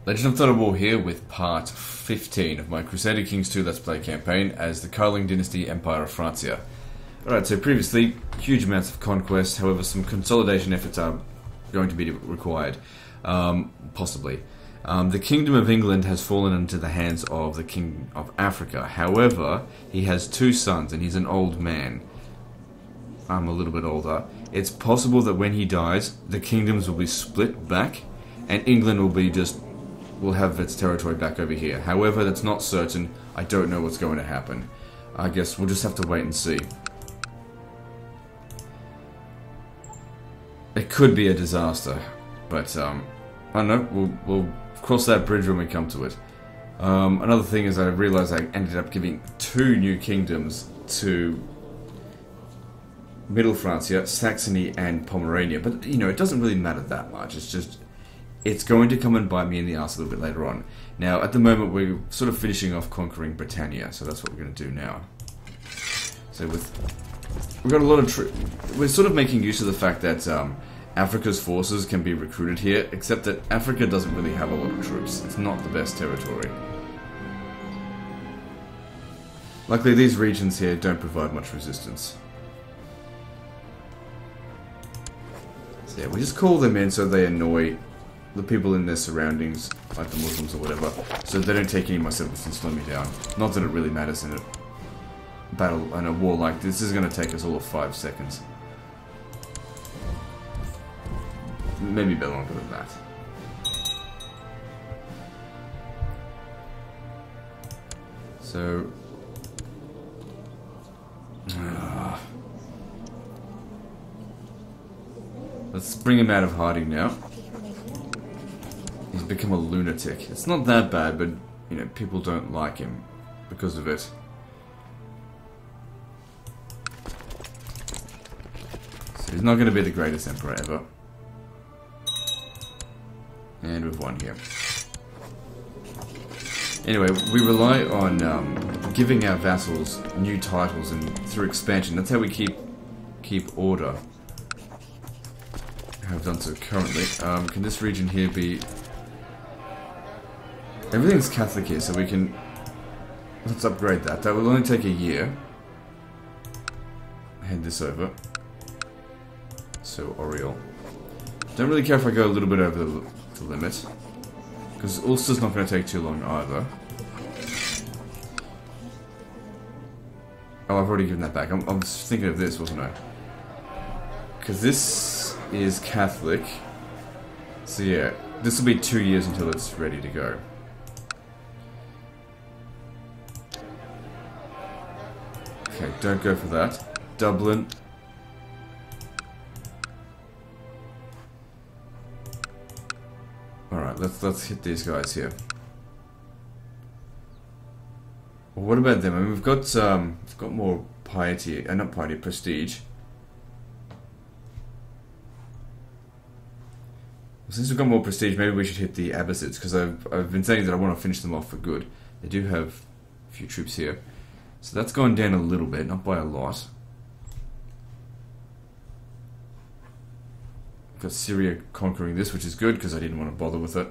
Legend of Total War here with part 15 of my Crusader Kings 2 Let's Play campaign as the Karling Dynasty Empire of Francia. Alright, so previously, huge amounts of conquest, however some consolidation efforts are going to be required. Possibly. The Kingdom of England has fallen into the hands of the King of Africa. However, he has two sons and he's an old man. I'm a little bit older. It's possible that when he dies, the kingdoms will be split back and England will have its territory back over here. However, that's not certain. I don't know what's going to happen. I guess we'll just have to wait and see. It could be a disaster, but I don't know. We'll cross that bridge when we come to it. Another thing is I realized I ended up giving two new kingdoms to Middle Francia, Saxony and Pomerania, but you know, it doesn't really matter that much. It's going to come and bite me in the ass a little bit later on. Now, at the moment, we're sort of finishing off conquering Britannia, so that's what we're going to do now. So we've got a lot of we're sort of making use of the fact that Africa's forces can be recruited here, except that Africa doesn't really have a lot of troops. It's not the best territory. Luckily, these regions here don't provide much resistance. So yeah, we just call them in so they annoy the people in their surroundings, like the Muslims or whatever, so they don't take any of my settlements and slow me down. Not that it really matters in a battle, in a war like this. This is going to take us all of 5 seconds. Maybe a bit longer than that. So... let's bring him out of hiding now. He's become a lunatic. It's not that bad, but, you know, people don't like him because of it. So he's not going to be the greatest emperor ever. And we've won here. Anyway, we rely on giving our vassals new titles and through expansion. That's how we keep order. I've done so currently. Can this region here be... Everything's Catholic here, so we can... Let's upgrade that. That will only take a year. Hand this over. So, Oriel. Don't really care if I go a little bit over the limit. Because Ulster's not going to take too long either. Oh, I've already given that back. I was thinking of this, wasn't I? Because this is Catholic. So yeah, this will be 2 years until it's ready to go. Okay, don't go for that. Dublin. Alright, let's hit these guys here. Well, what about them? I mean, we've got more piety, not piety, prestige. Well, since we've got more prestige, maybe we should hit the Abbasids, because I've been saying that I want to finish them off for good. They do have a few troops here. So that's gone down a little bit, not by a lot. Got Syria conquering this, which is good because I didn't want to bother with it.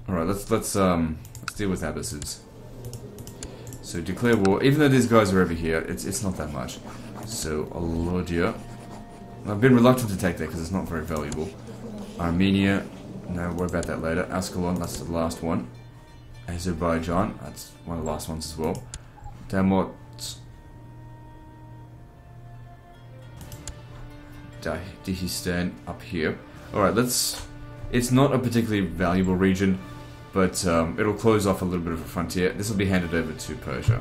All right, let's deal with Abbasids. So declare war. Even though these guys are over here, it's not that much. So Alodia. I've been reluctant to take that because it's not very valuable. Armenia. No, worry about that later. Ascalon. That's the last one. Azerbaijan. That's one of the last ones as well. Damot. Dagestan up here. Alright, it's not a particularly valuable region, but it'll close off a little bit of a frontier. This will be handed over to Persia.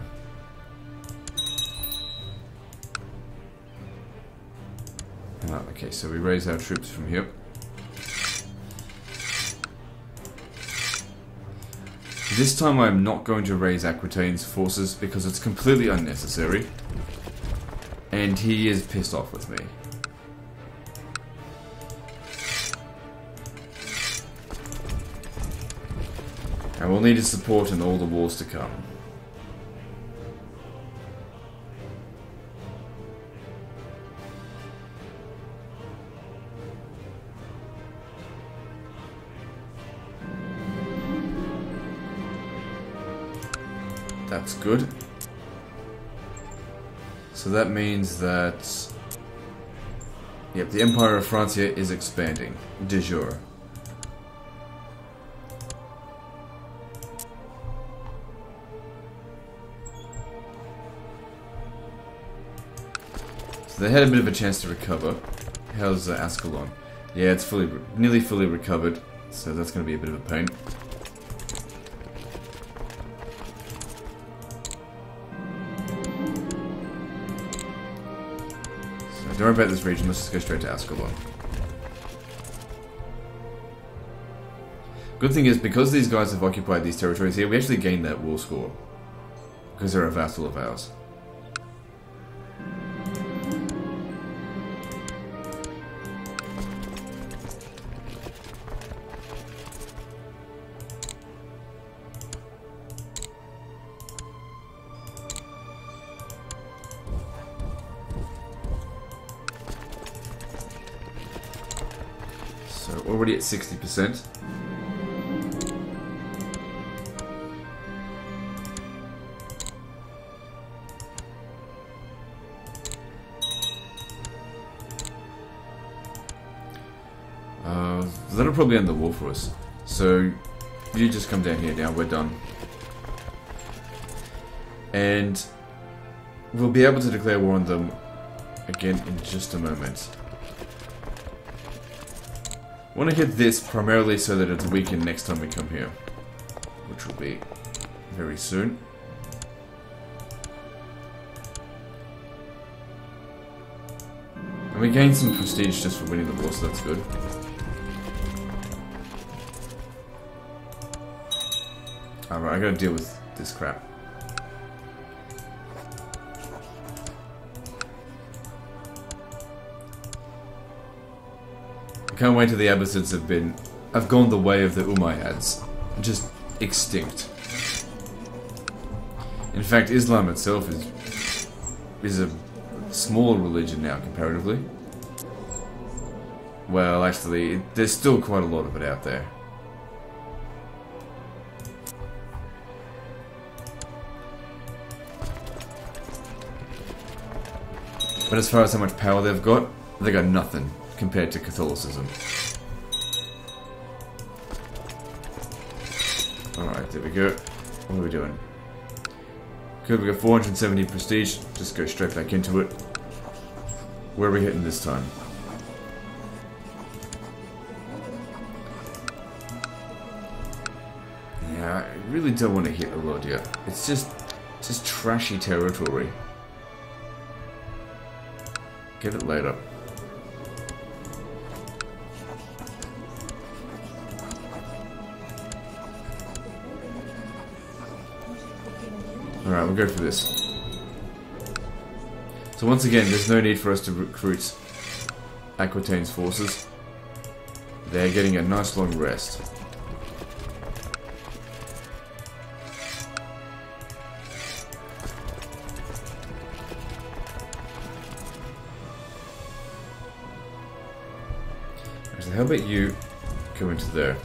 Okay, so we raise our troops from here. This time I'm not going to raise Aquitaine's forces because it's completely unnecessary. And he is pissed off with me. I will need his support in all the wars to come. That's good. So that means that... Yep, the Empire of Francia is expanding. De jure. So they had a bit of a chance to recover. How's Ascalon? Yeah, it's nearly fully recovered, so that's going to be a bit of a pain. So don't worry about this region, let's just go straight to Ascalon. Good thing is, because these guys have occupied these territories here, we actually gained that war score. Because they're a vassal of ours. So already at 60%. That'll probably end the war for us. So you just come down here now, we're done. And we'll be able to declare war on them again in just a moment. I want to hit this primarily so that it's weakened next time we come here, which will be very soon. And we gained some prestige just for winning the war, so that's good. Alright, I gotta deal with this crap. I can't wait till the Abbasids have gone the way of the Umayyads. Just extinct. In fact, Islam itself is a small religion now, comparatively. Well, actually, there's still quite a lot of it out there. But as far as how much power they've got nothing compared to Catholicism. Alright, there we go. What are we doing? Good, we got 470 prestige. Just go straight back into it. Where are we hitting this time? Yeah, I really don't want to hit Alodia. It's just trashy territory. Get it later. Alright, we'll go for this. So once again, there's no need for us to recruit Aquitaine's forces. They're getting a nice long rest. How about you go into there?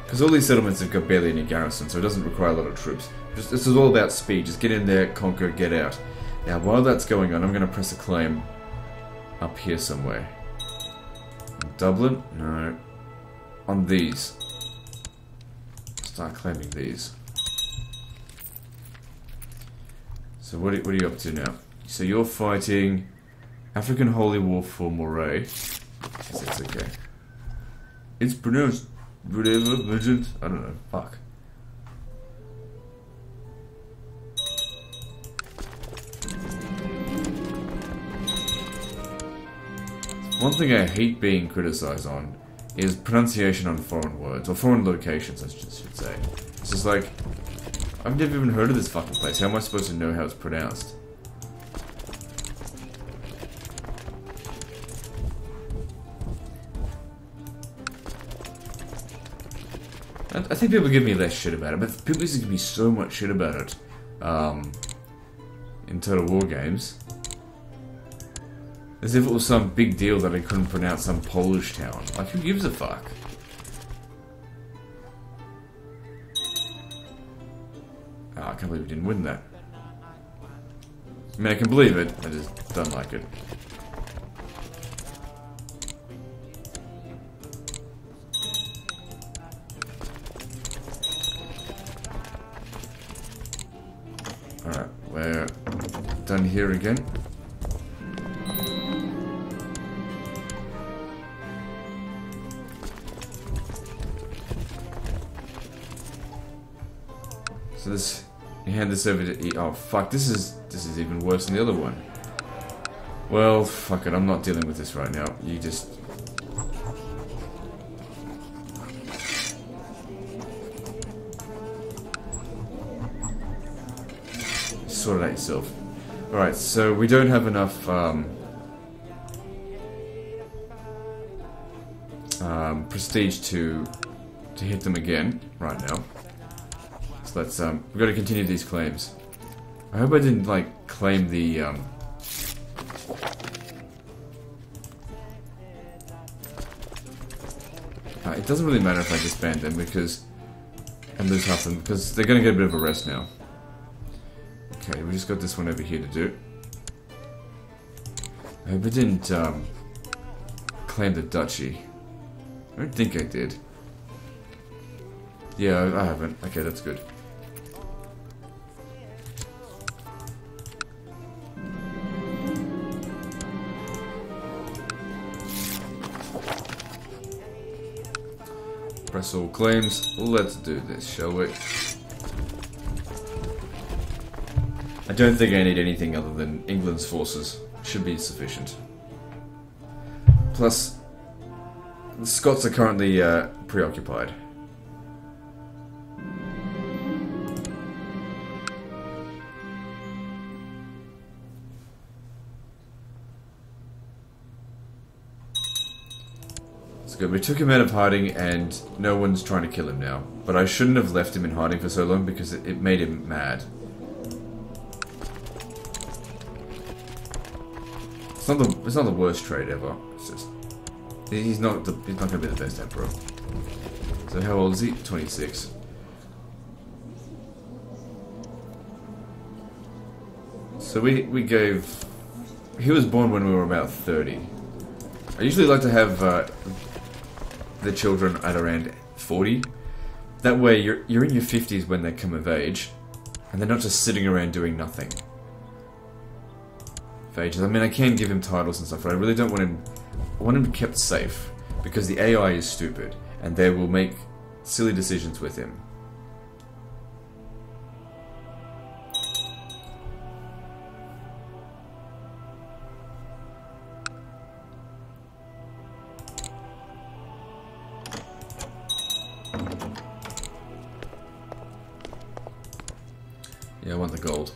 Because all these settlements have got barely any garrison, so it doesn't require a lot of troops. This is all about speed. Just get in there, conquer, get out. Now, while that's going on, I'm going to press a claim up here somewhere. Dublin? No. On these. Start claiming these. So what are you up to now? So you're fighting African Holy War for Moray. Yes, that's okay. It's pronounced whatever, legend. I don't know. Fuck. One thing I hate being criticized on is pronunciation on foreign words, or foreign locations, I should say. It's just like, I've never even heard of this fucking place. How am I supposed to know how it's pronounced? I think people give me less shit about it, but people used to give me so much shit about it in Total War games. As if it was some big deal that I couldn't pronounce some Polish town. Like, who gives a fuck? Oh, I can't believe we didn't win that. I mean, I can believe it, I just don't like it. Alright, we're done here again. So this, you hand this over to oh fuck, this is even worse than the other one. Well, fuck it, I'm not dealing with this right now. You just... sort it out yourself. Alright, so we don't have enough prestige to hit them again right now. So let's we've got to continue these claims. I hope I didn't like claim the it doesn't really matter if I disband them because and lose half them because they're gonna get a bit of a rest now. Okay, we just got this one over here to do. I hope I didn't claim the duchy. I don't think I did. Yeah, I haven't. Okay, that's good. Press all claims. Let's do this, shall we? I don't think I need anything other than England's forces. Should be sufficient. Plus, the Scots are currently preoccupied. It's good. We took him out of hiding and no one's trying to kill him now. But I shouldn't have left him in hiding for so long because it made him mad. It's not the worst trade ever. It's just he's not going to be the best emperor. So how old is he? 26. So we gave. He was born when we were about 30. I usually like to have the children at around 40. That way you're in your 50s when they come of age, and they're not just sitting around doing nothing. Ages. I mean, I can give him titles and stuff, but I really don't want him. I want him kept safe because the AI is stupid and they will make silly decisions with him. Yeah, I want the gold.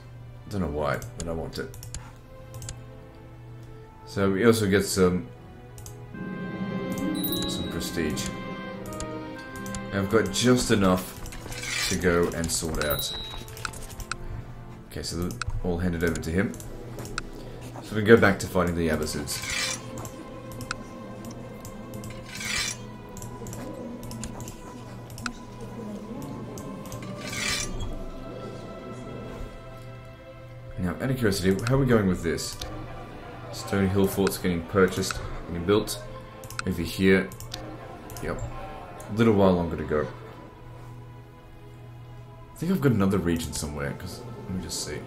I don't know why, but I want it. So we also get some prestige. And I've got just enough to go and sort out. Okay, so all handed over to him. So we can go back to fighting the Abbasids. Now, out of curiosity, how are we going with this? Stone Hill Fort's getting purchased, getting built. Over here. Yep. A little while longer to go. I think I've got another region somewhere, because let me just see.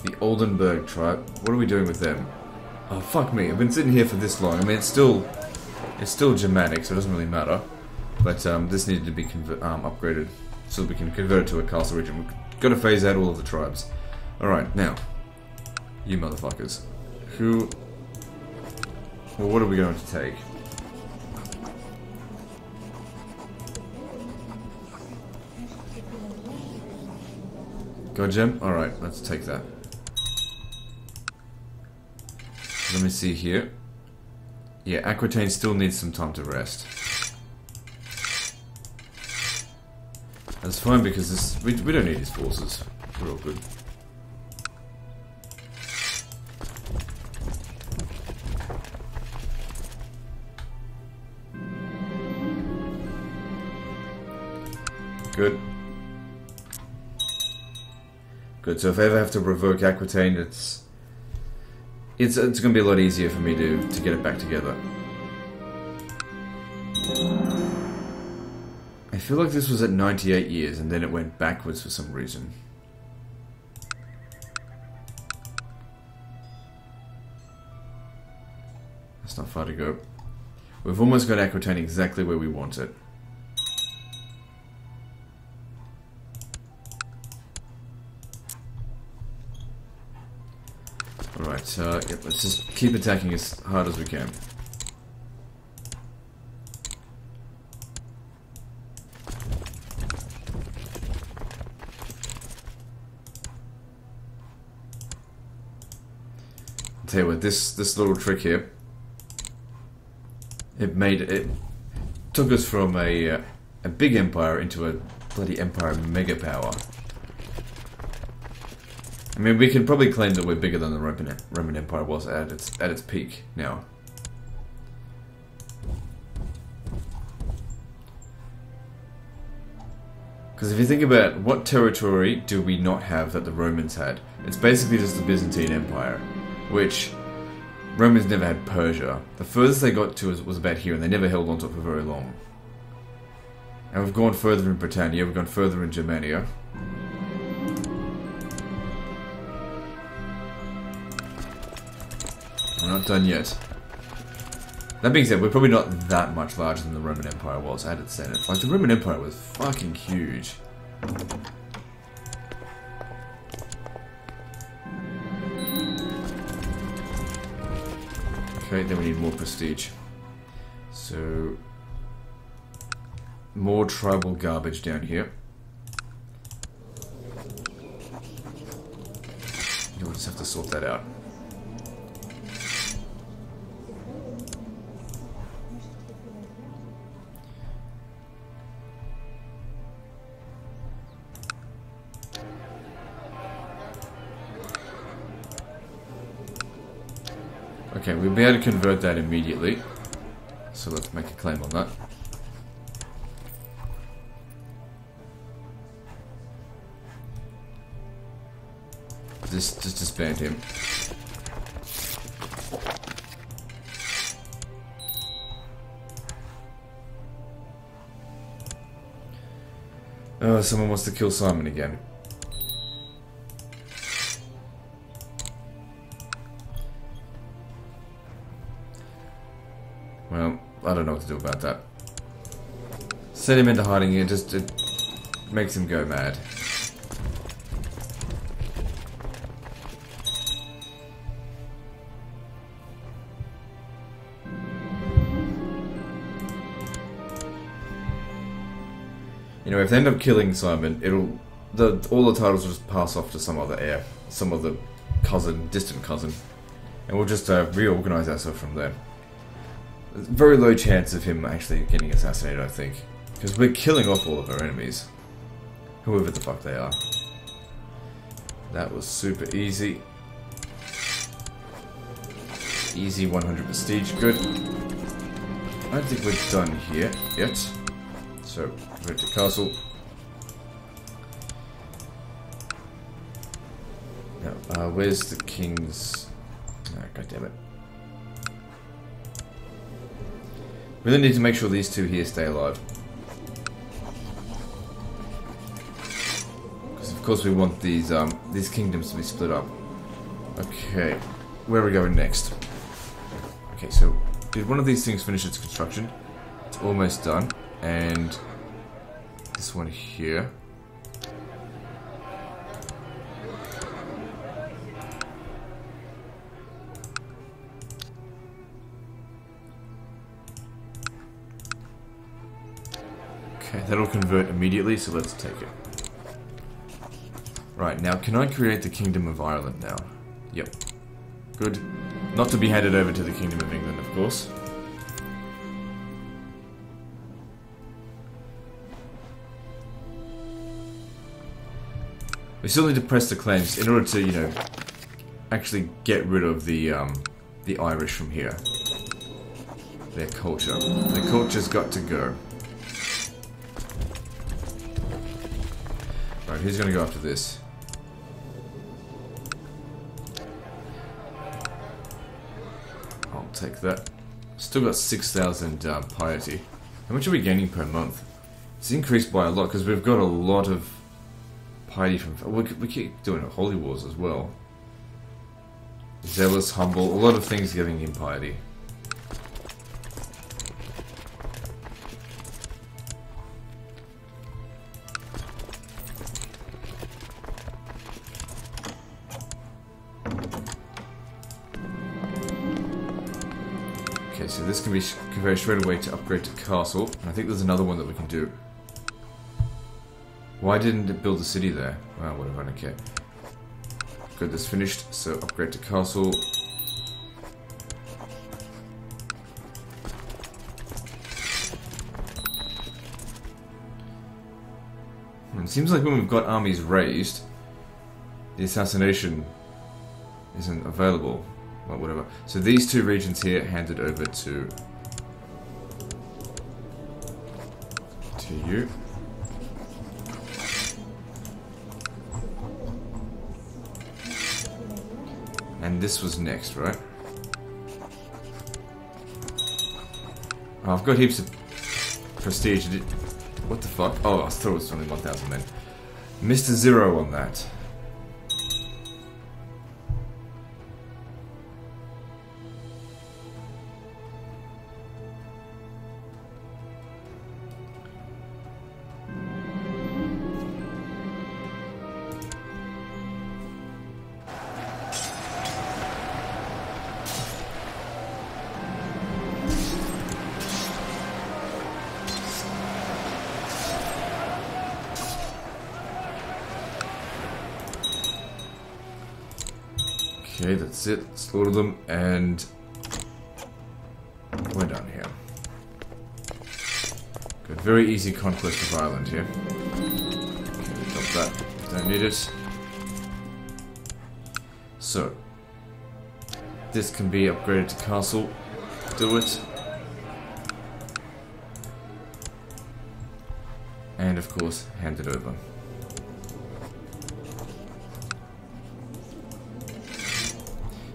The Oldenburg tribe. What are we doing with them? Oh, fuck me. I've been sitting here for this long. I mean, it's still Germanic, so it doesn't really matter. But this needed to be upgraded so that we can convert it to a castle region. We've got to phase out all of the tribes. Alright, now. You motherfuckers. Who... Well, what are we going to take? God gem? Alright, let's take that. Let me see here. Yeah, Aquitaine still needs some time to rest. That's fine because this we don't need his forces. We're all good. Good. Good, so if I ever have to revoke Aquitaine, it's going to be a lot easier for me to get it back together. I feel like this was at 98 years, and then it went backwards for some reason. That's not far to go. We've almost got Aquitaine exactly where we want it. Alright, yep, let's just keep attacking as hard as we can. I'll tell you what, this little trick here, it took us from a big empire into a bloody empire mega power. I mean, we can probably claim that we're bigger than the Roman Empire was at its peak now. Because if you think about what territory do we not have that the Romans had, it's basically just the Byzantine Empire, which Romans never had Persia. The furthest they got to was about here, and they never held onto it for very long. And we've gone further in Britannia, we've gone further in Germania. We're not done yet. That being said, we're probably not that much larger than the Roman Empire was at its zenith. Like, the Roman Empire was fucking huge. Okay, then we need more prestige. So, more tribal garbage down here. We'll just have to sort that out. Okay, we'll be able to convert that immediately. So let's make a claim on that. Just disband him. Oh, someone wants to kill Simon again. Well, I don't know what to do about that. Send him into hiding here, it makes him go mad. You know, if they end up killing Simon, all the titles will just pass off to some other heir, some other cousin, distant cousin, and we'll just reorganize ourselves from there. Very low chance of him actually getting assassinated, I think. Because we're killing off all of our enemies. Whoever the fuck they are. That was super easy. Easy 100 prestige, good. I don't think we're done here yet. So, go to castle. Now, where's the king's... Oh, God damn it. We really need to make sure these two here stay alive. Because of course we want these kingdoms to be split up. Okay, where are we going next? Okay, so did one of these things finish its construction? It's almost done. And this one here. Okay, that'll convert immediately, so let's take it. Right, now can I create the Kingdom of Ireland now? Yep. Good. Not to be handed over to the Kingdom of England, of course. We still need to press the claims in order to, you know, actually get rid of the Irish from here. Their culture. Their culture's got to go. Right, who's gonna go after this? take that. Still got 6,000 piety. How much are we gaining per month? It's increased by a lot because we've got a lot of piety from... We keep doing holy wars as well. Zealous, humble, a lot of things giving him piety. Okay, so this can be converted straight away to upgrade to castle, and I think there's another one that we can do. Why didn't it build a city there? Well, whatever, I don't care. Good, that's finished, so upgrade to castle. It seems like when we've got armies raised, the assassination isn't available. Well, whatever. So these two regions here handed over to you. And this was next, right? Oh, I've got heaps of prestige. What the fuck? Oh, I thought it was only 1,000 men. Mr. Zero on that. Okay, that's it. Slaughter them, and we're done here. Good, very easy conquest of Ireland here. Okay, drop that. Don't need it. So, this can be upgraded to castle. Do it. And of course, hand it over.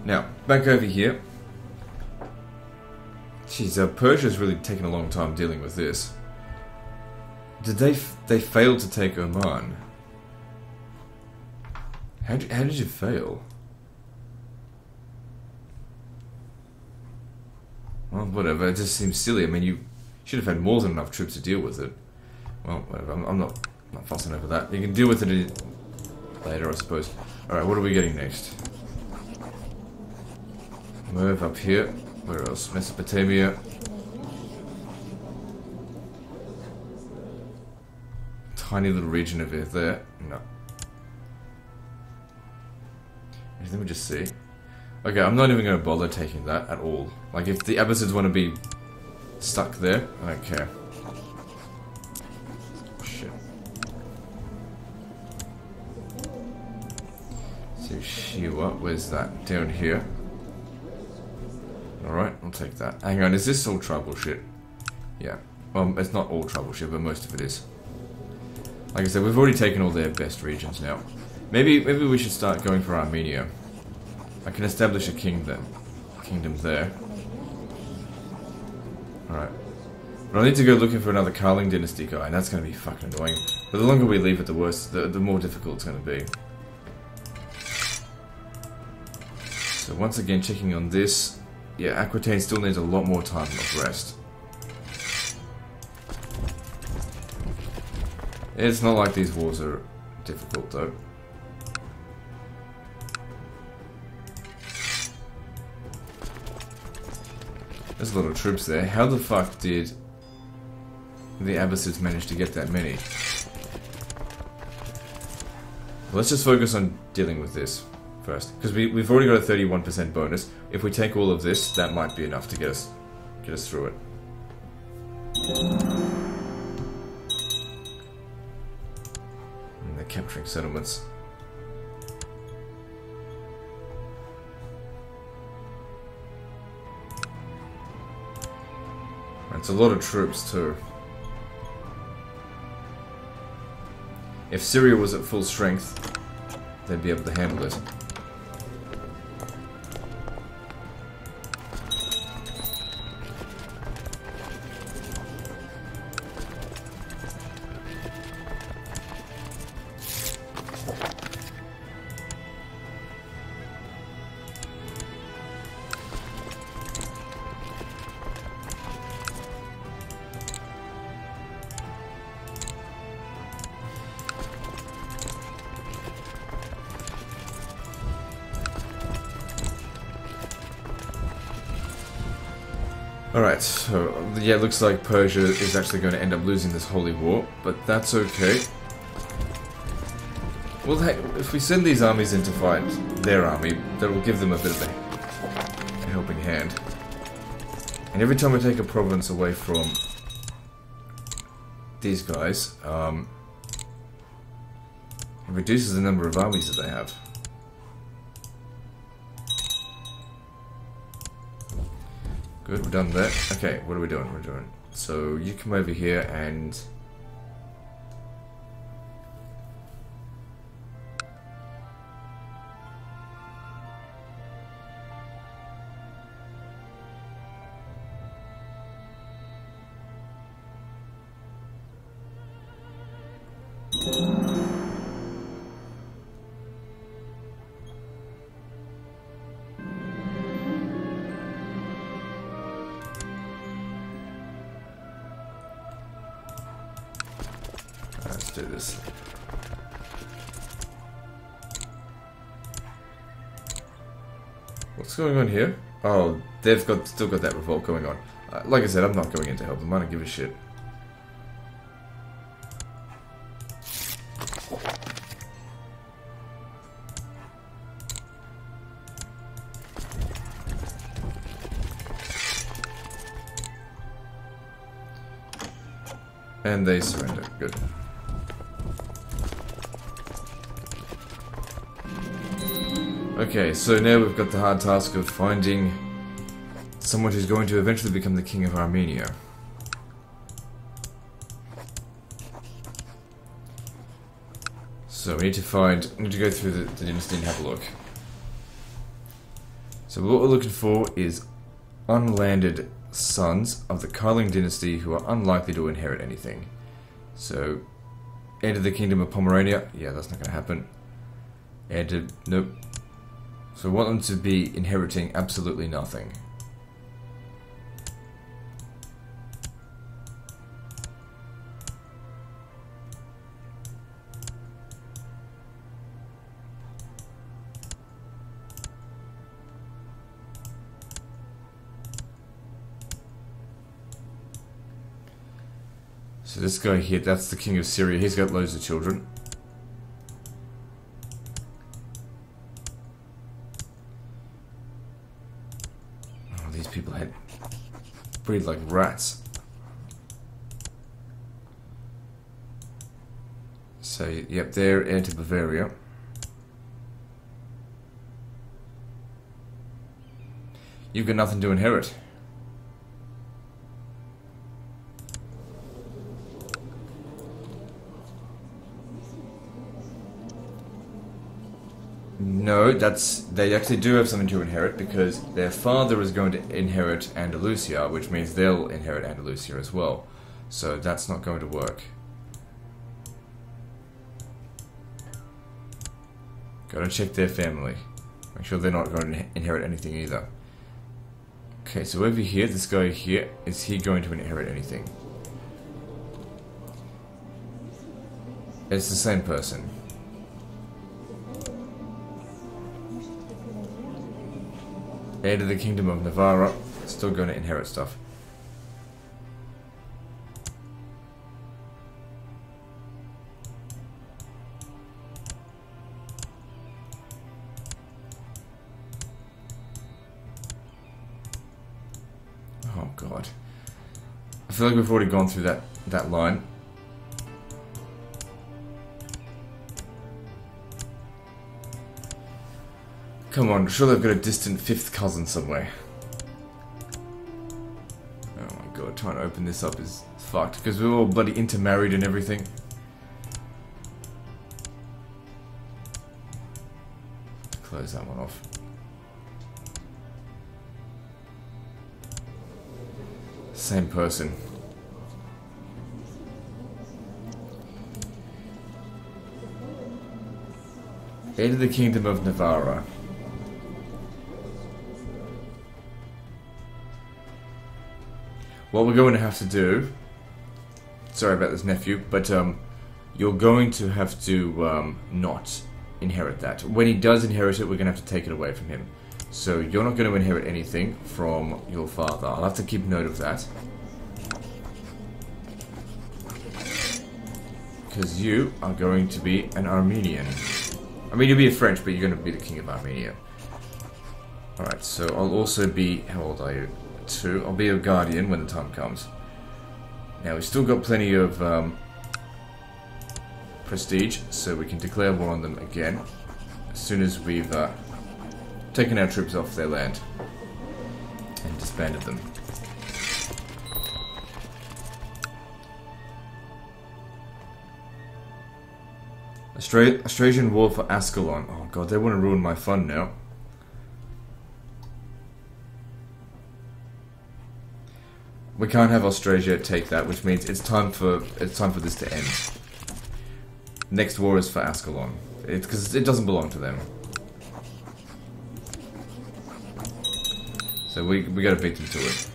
Now, back over here. Jeez, Persia's really taken a long time dealing with this. Did they failed to take Oman? How did you fail? Well, whatever, it just seems silly. I mean, you should have had more than enough troops to deal with it. Well, whatever, I'm not fussing over that. You can deal with it later, I suppose. Alright, what are we getting next? Move up here. Where else? Mesopotamia. Tiny little region over there. No. Let me just see. Okay, I'm not even going to bother taking that at all. Like, if the Abbasids want to be stuck there, I don't care. Shit. So, Shiwa, where's that? Down here. Alright, I'll take that. Hang on, is this all tribal shit? Yeah. Well, it's not all tribal shit, but most of it is. Like I said, we've already taken all their best regions now. Maybe we should start going for Armenia. I can establish a kingdom there. Alright. But I need to go looking for another Karling Dynasty guy, and that's going to be fucking annoying. But the longer we leave it, the worse, the more difficult it's going to be. So once again, checking on this. Yeah, Aquitaine still needs a lot more time of rest. It's not like these wars are difficult, though. There's a lot of troops there. How the fuck did the Abbasids manage to get that many? Let's just focus on dealing with this first, because we've already got a 31% bonus. If we take all of this, that might be enough to get us through it. And they're capturing settlements. It's a lot of troops too. If Syria was at full strength, they'd be able to handle it. Alright, so yeah, it looks like Persia is actually going to end up losing this holy war, but that's okay. Well, hey, if we send these armies in to fight their army, that will give them a bit of a helping hand. And every time we take a province away from these guys, it reduces the number of armies that they have. Good, we're done that. Okay, what are we doing? We're doing. So you come over here and let's do this. What's going on here? Oh, they've still got that revolt going on. Like I said, I'm not going in to help them. I don't give a shit. And they surrender. Good. Okay, so now we've got the hard task of finding someone who's going to eventually become the king of Armenia. So we need to go through the dynasty and have a look. So what we're looking for is unlanded sons of the Karling Dynasty who are unlikely to inherit anything. So, enter the Kingdom of Pomerania. Yeah, that's not going to happen. Enter, nope. So we want them to be inheriting absolutely nothing. So this guy here, that's the king of Syria. He's got loads of children. Oh, these people had breed like rats. So, yep, they're heir to Bavaria. You've got nothing to inherit. No, they actually do have something to inherit because their father is going to inherit Andalusia, which means they'll inherit Andalusia as well. So that's not going to work. Gotta check their family. Make sure they're not going to inherit anything either. Okay, so over here, this guy here, is he going to inherit anything? It's the same person. Heir to the Kingdom of Navarra, still going to inherit stuff. Oh god. I feel like we've already gone through that line. Come on, surely I've got a distant fifth cousin somewhere. Oh my god, trying to open this up is fucked, because we're all bloody intermarried and everything. Close that one off. Same person. Heir to the Kingdom of Navarra. What we're going to have to do, sorry about this nephew, but you're going to have to not inherit that. When he does inherit it, we're going to have to take it away from him. So you're not going to inherit anything from your father. I'll have to keep note of that. Because you are going to be an Armenian. I mean, you'll be a French, but you're going to be the king of Armenia. Alright, so I'll also be... How old are you? 2. I'll be a guardian when the time comes. Now, we've still got plenty of prestige, so we can declare war on them again as soon as we've taken our troops off their land and disbanded them. Austrasian war for Ascalon. Oh god, they want to ruin my fun now. We can't have Austrasia take that, which means it's time for this to end. Next war is for Ascalon, because it doesn't belong to them. So we got to beat them to it.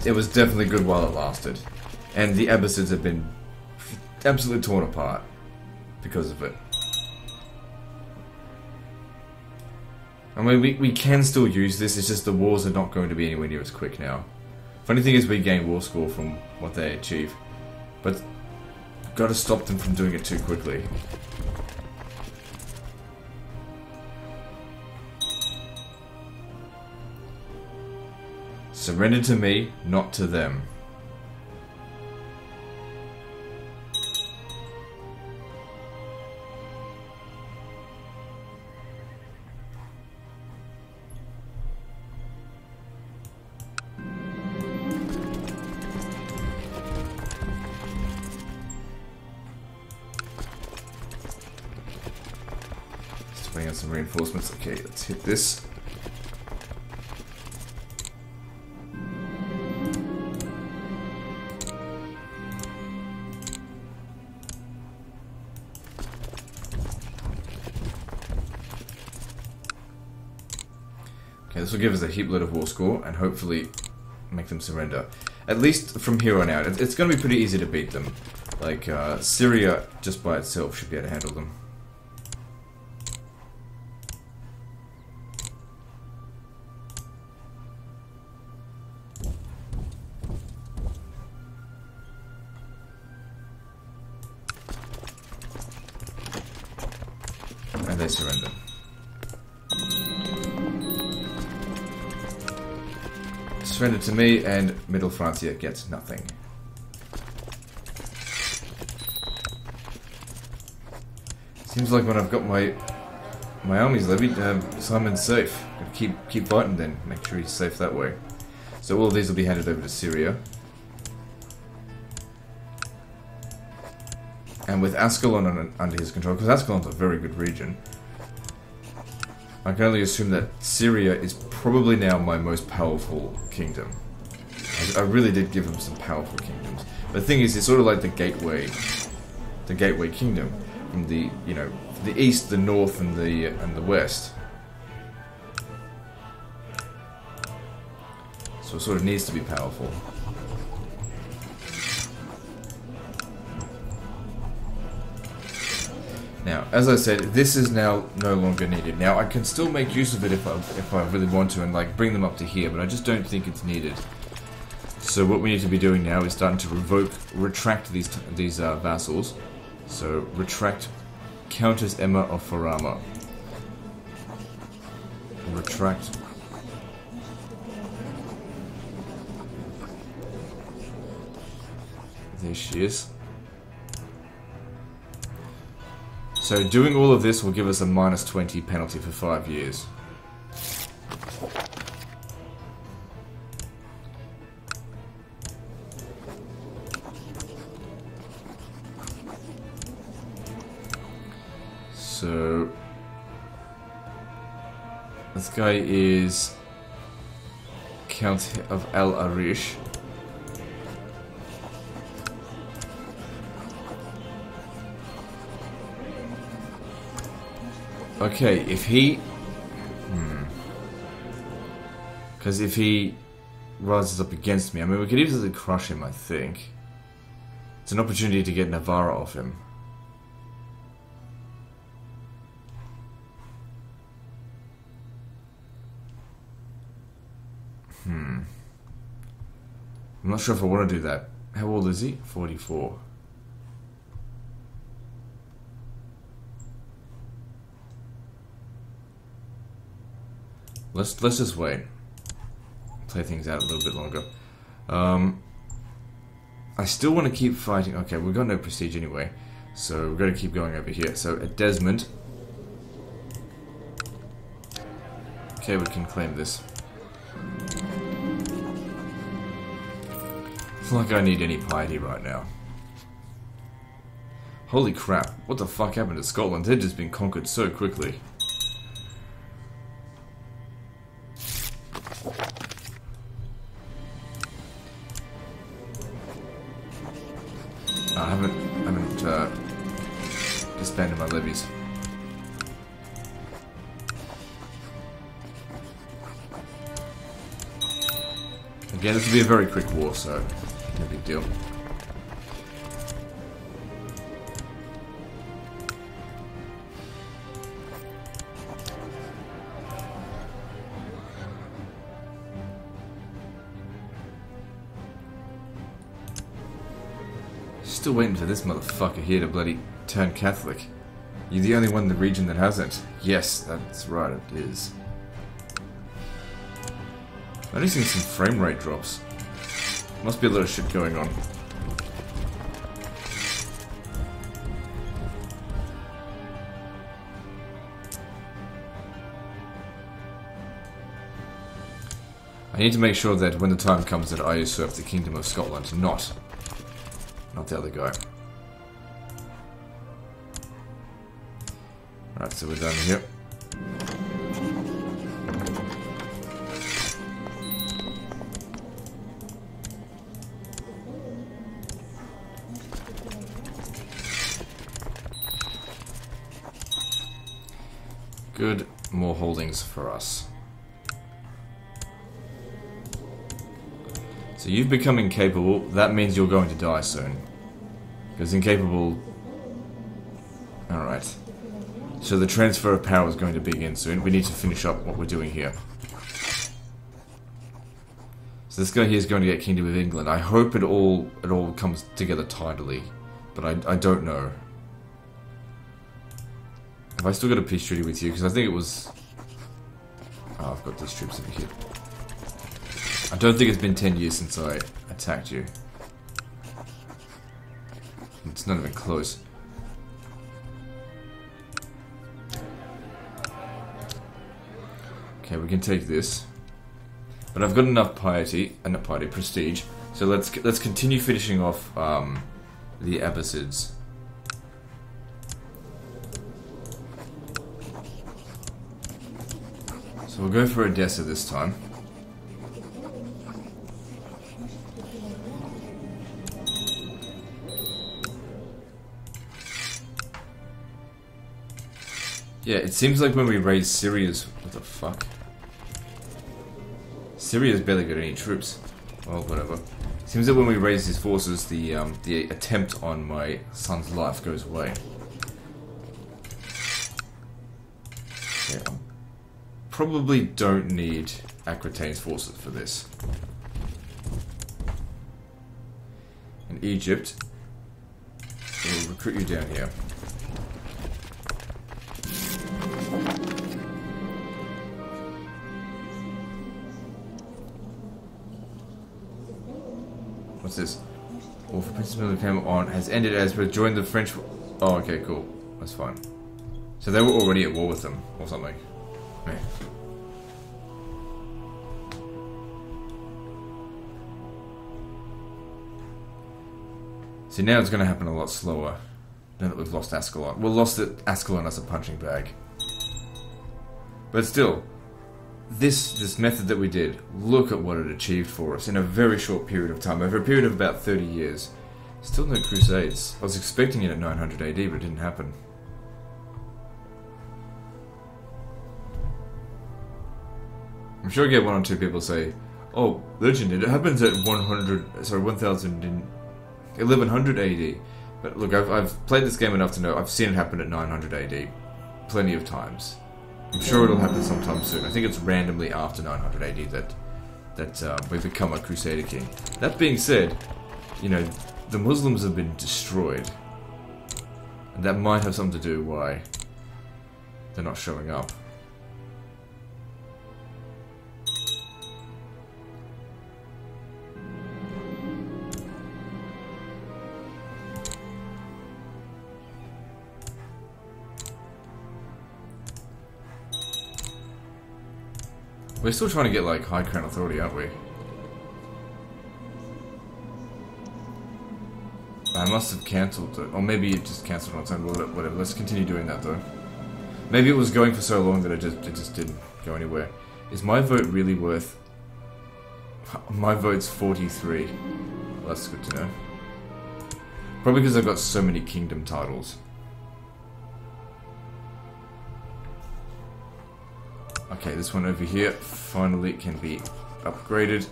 It was definitely good while it lasted, and the Abbasids have been absolutely torn apart because of it. I mean, we can still use this, it's just the wars are not going to be anywhere near as quick now. Funny thing is we gain war score from what they achieve, but got to stop them from doing it too quickly. Surrender to me, not to them. Just bring out some reinforcements. Okay, let's hit this. This will give us a heap load of war score and hopefully make them surrender. At least from here on out. It's going to be pretty easy to beat them. Like, Syria just by itself should be able to handle them. And they surrender. Surrender to me, and Middle Francia gets nothing. Seems like when I've got my armies levied, Simon's safe. Gotta keep fighting then, make sure he's safe that way. So all of these will be handed over to Syria. And with Ascalon under his control, because Ascalon's a very good region, I can only assume that Syria is probably now my most powerful kingdom. I really did give him some powerful kingdoms. But the thing is, it's sort of like the gateway kingdom from the the east, the north, and the west. So it sort of needs to be powerful. Now, as I said, this is now no longer needed. Now, I can still make use of it if I really want to and like bring them up to here, but I just don't think it's needed. So what we need to be doing now is starting to retract these vassals. So retract Countess Emma of Farama. Retract. There she is. So doing all of this will give us a -20 penalty for 5 years. So this guy is Count of El Arish. Okay, if he... Because if he rises up against me. I mean, we could easily crush him, I think. It's an opportunity to get Navarra off him. I'm not sure if I want to do that. How old is he? 44. Let's just wait. Play things out a little bit longer. I still want to keep fighting. Okay, we've got no prestige anyway, so we're going to keep going over here. So at Desmond, okay, we can claim this. It's not like I need any piety right now. Holy crap! What the fuck happened to Scotland? They'd just been conquered so quickly. I haven't disbanded my levies. Again, this will be a very quick war, so no big deal. Still waiting for this motherfucker here to bloody turn Catholic. You're the only one in the region that hasn't. Yes, that's right, it is. I'm noticing some frame rate drops. Must be a lot of shit going on. I need to make sure that when the time comes that I usurp the Kingdom of Scotland, not the other guy. Right, so we're done here. Good, more holdings for us. So you've become incapable, that means you're going to die soon. Because incapable... Alright. So the transfer of power is going to begin soon. We need to finish up what we're doing here. So this guy here is going to get Kingdom of England. I hope it all comes together tidily. But I don't know. Have I still got a peace treaty with you? Because I think it was... Oh, I've got these troops over here. I don't think it's been 10 years since I attacked you. It's not even close. Okay, we can take this. But I've got enough piety, not piety, prestige. So let's continue finishing off the Abbasids. So we'll go for Edessa this time. Yeah, it seems like when we raise Syria's... What the fuck? Syria's barely got any troops. Well, whatever. Seems that when we raise his forces, the attempt on my son's life goes away. Yeah, probably don't need Aquitaine's forces for this. In Egypt, we'll recruit you down here. What's this? War for Princess Miller came on has ended as we joined the French. Oh, okay, cool. That's fine. So they were already at war with them, or something. Man. See, now it's going to happen a lot slower. Now that we've lost Ascalon. We'll lost Ascalon as a punching bag. But still, this method that we did, look at what it achieved for us in a very short period of time, over a period of about 30 years. Still no crusades. I was expecting it at 900 AD, but it didn't happen. I'm sure I get one or two people say, Oh, legend! It happens at 1100 AD. But look, I've played this game enough to know I've seen it happen at 900 AD, plenty of times. I'm sure it'll happen sometime soon. I think it's randomly after 900 AD that we become a Crusader king. That being said, you know, the Muslims have been destroyed, and that might have something to do why they're not showing up. We're still trying to get, like, High Crown Authority, aren't we? I must have cancelled it. Or maybe it just cancelled on its own. Whatever. Let's continue doing that, though. Maybe it was going for so long that it just didn't go anywhere. Is my vote really worth... My vote's 43. Well, that's good to know. Probably because I've got so many kingdom titles. Okay, this one over here finally can be upgraded.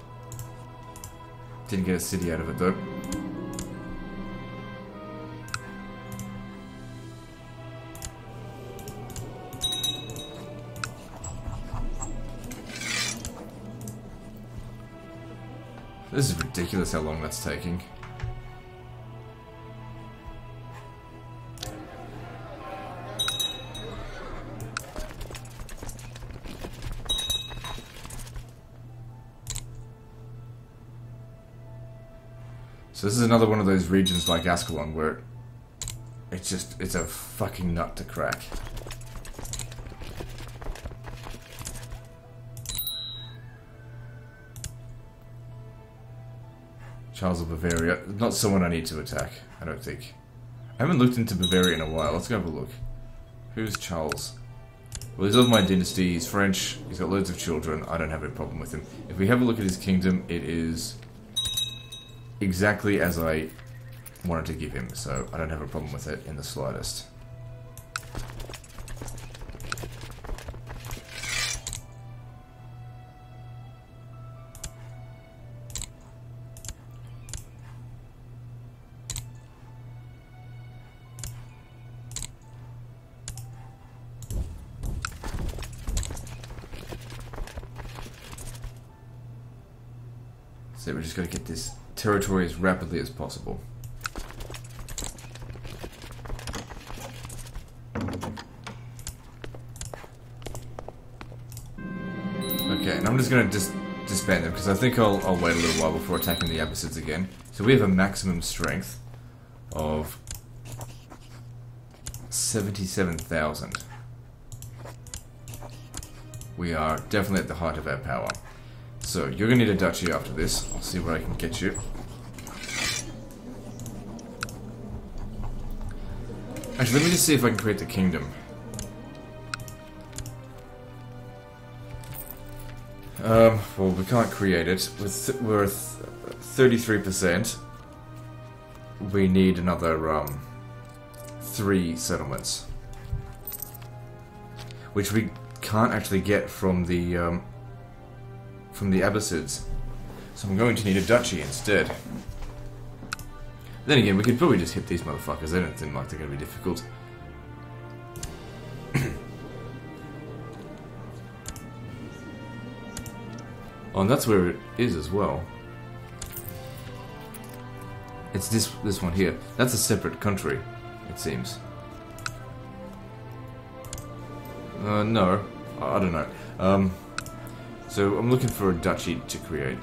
Didn't get a city out of it though. This is ridiculous how long that's taking. So this is another one of those regions like Ascalon where it's a fucking nut to crack. Charles of Bavaria, not someone I need to attack, I don't think. I haven't looked into Bavaria in a while, let's go have a look. Who's Charles? Well, he's of my dynasty, he's French, he's got loads of children, I don't have a problem with him. If we have a look at his kingdom, it is exactly as I wanted to give him, so I don't have a problem with it in the slightest. So we're just going to get this territory as rapidly as possible. Okay, and I'm just going to disband them because I think I'll wait a little while before attacking the Abbasids again. So we have a maximum strength of 77,000. We are definitely at the height of our power. So, you're going to need a duchy after this. I'll see what I can get you. Actually, let me just see if I can create the kingdom. Well, we can't create it. We're 33%. We need another, 3 settlements. Which we can't actually get from the Abbasids. So I'm going to need a duchy instead. Then again, we could probably just hit these motherfuckers. They don't seem like they're going to be difficult. Oh, and that's where it is as well. It's this one here. That's a separate country, it seems. No. I don't know. So I'm looking for a duchy to create.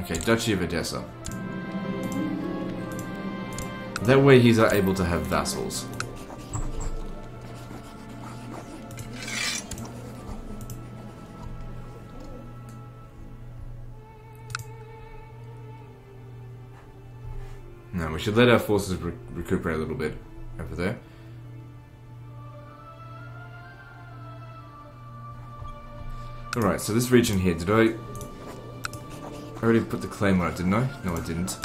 Okay, Duchy of Edessa. That way he's able to have vassals. Now we should let our forces recuperate a little bit over there. Alright, so this region here, did I already put the claim on it, didn't I? No, I didn't.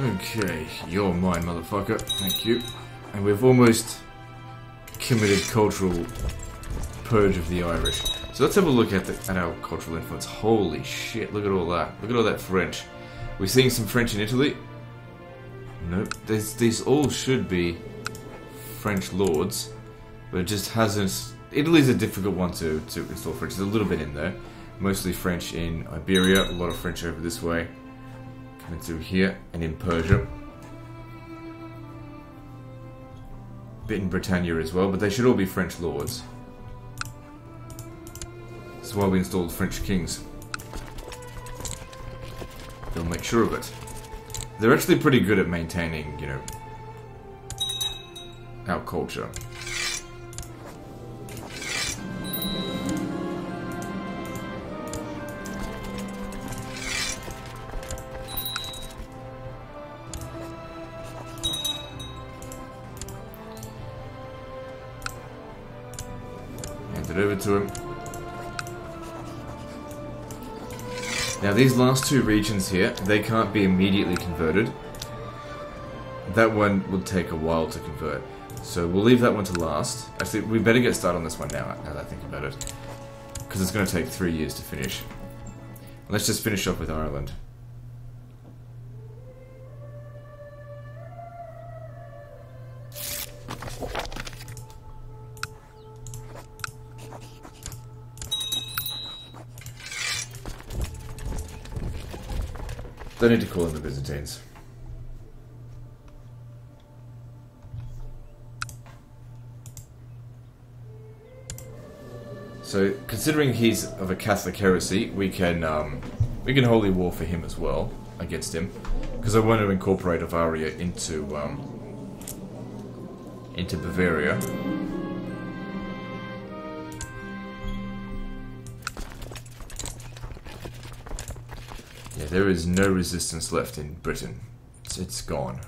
Okay, you're mine, motherfucker. Thank you. And we've almost committed cultural purge of the Irish. So let's have a look at our cultural influence. Holy shit, look at all that. Look at all that French. We're seeing some French in Italy. Nope. These all should be French lords, but it just hasn't... Italy's a difficult one to install French. There's a little bit in there. Mostly French in Iberia, a lot of French over this way. Coming through here, and in Persia. A bit in Britannia as well, but they should all be French lords. That's why we installed French kings. They'll make sure of it. They're actually pretty good at maintaining, you know, our culture. Hand it over to him. Now these last two regions here, they can't be immediately converted. That one will take a while to convert. So we'll leave that one to last. Actually, we better get started on this one now that I think about it. Because it's going to take 3 years to finish. Let's just finish off with Ireland. Don't need to call in the Byzantines. So, considering he's of a Catholic heresy, we can holy war for him as well against him, because I want to incorporate Bavaria into Bavaria. Yeah, there is no resistance left in Britain. It's gone.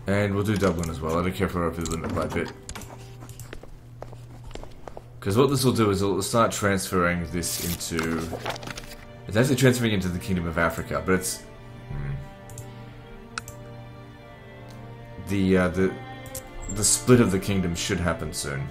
And we'll do Dublin as well. I don't care if we're over the limit by a bit. Because what this will do is it'll start transferring this into... It's actually transferring into the Kingdom of Africa, but it's... The split of the kingdom should happen soon.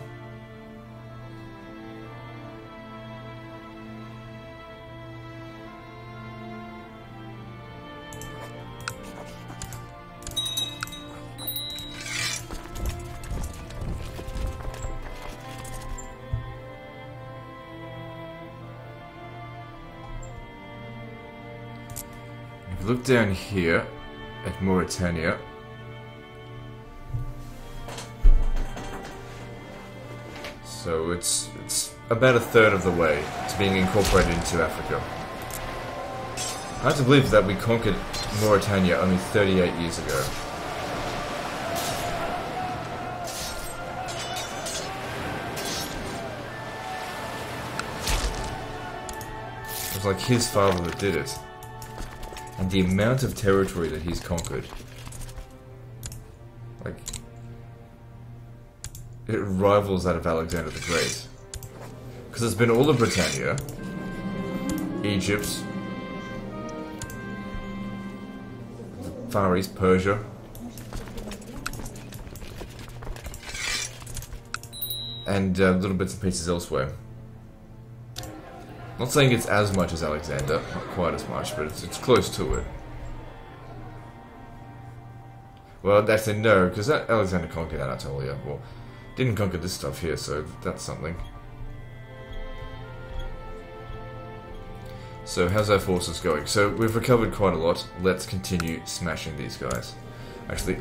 Look down here at Mauritania. So it's about a third of the way to being incorporated into Africa. I have to believe that we conquered Mauritania only 38 years ago. It was like his father that did it. And the amount of territory that he's conquered, like, it rivals that of Alexander the Great. Because it's been all of Britannia, Egypt, the Far East, Persia, and little bits and pieces elsewhere. Not saying it's as much as Alexander, not quite as much, but it's close to it. Well, actually no, because Alexander conquered Anatolia. Well, didn't conquer this stuff here, so that's something. So how's our forces going? So we've recovered quite a lot. Let's continue smashing these guys. Actually,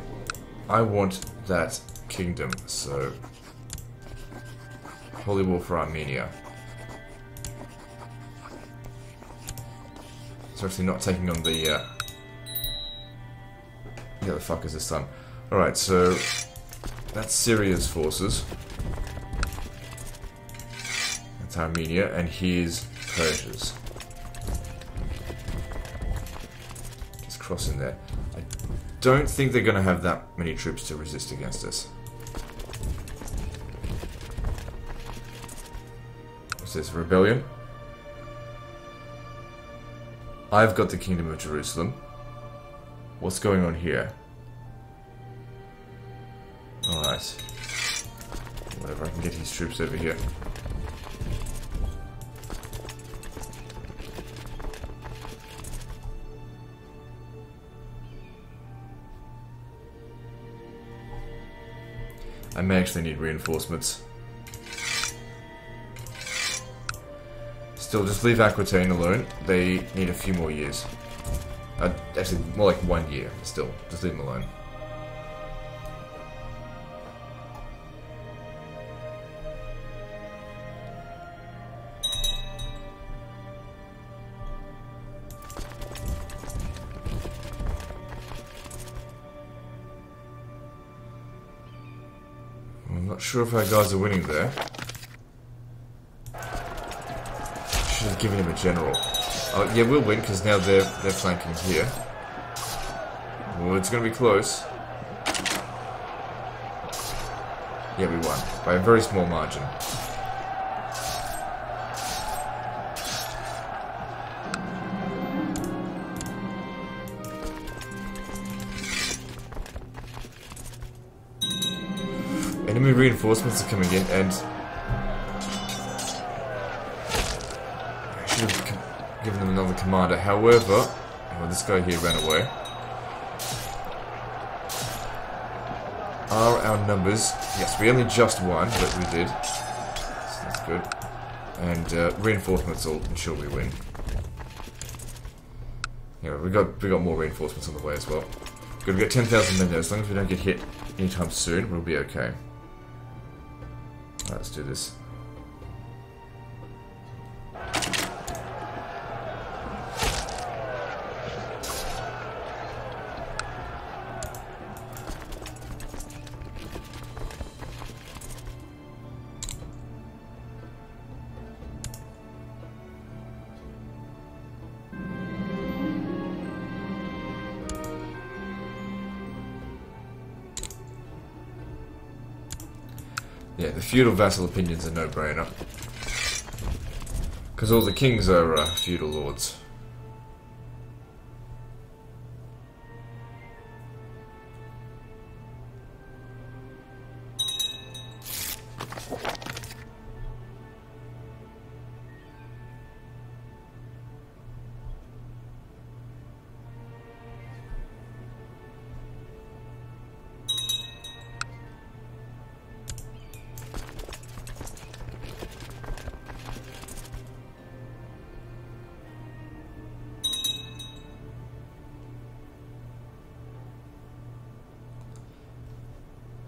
I want that kingdom, so... Holy War for Armenia. It's actually not taking on the other fuckers this time. Alright, so that's Syria's forces. That's Armenia, and here's Persia's. crossing there. I don't think they're going to have that many troops to resist against us. What's this? Rebellion? I've got the Kingdom of Jerusalem. What's going on here? Alright. Whatever, I can get his troops over here. I may actually need reinforcements. Still, just leave Aquitaine alone. They need a few more years. Actually, more like 1 year. Still, just leave them alone. I'm not sure if our guys are winning there. Should have given him a general. Oh, yeah, we'll win because now they're flanking here. Oh, it's going to be close. Yeah, we won by a very small margin. Enemy reinforcements are coming in, and I should have given them another commander. However, oh, this guy here ran away. Are our numbers? Yes, we only just won, but we did. So that's good. And reinforcements will ensure we win. Yeah, we got more reinforcements on the way as well. Good, we got 10,000 men there. As long as we don't get hit anytime soon, we'll be okay. Let's do this. Yeah, the feudal vassal opinion's a no-brainer. Because all the kings are feudal lords.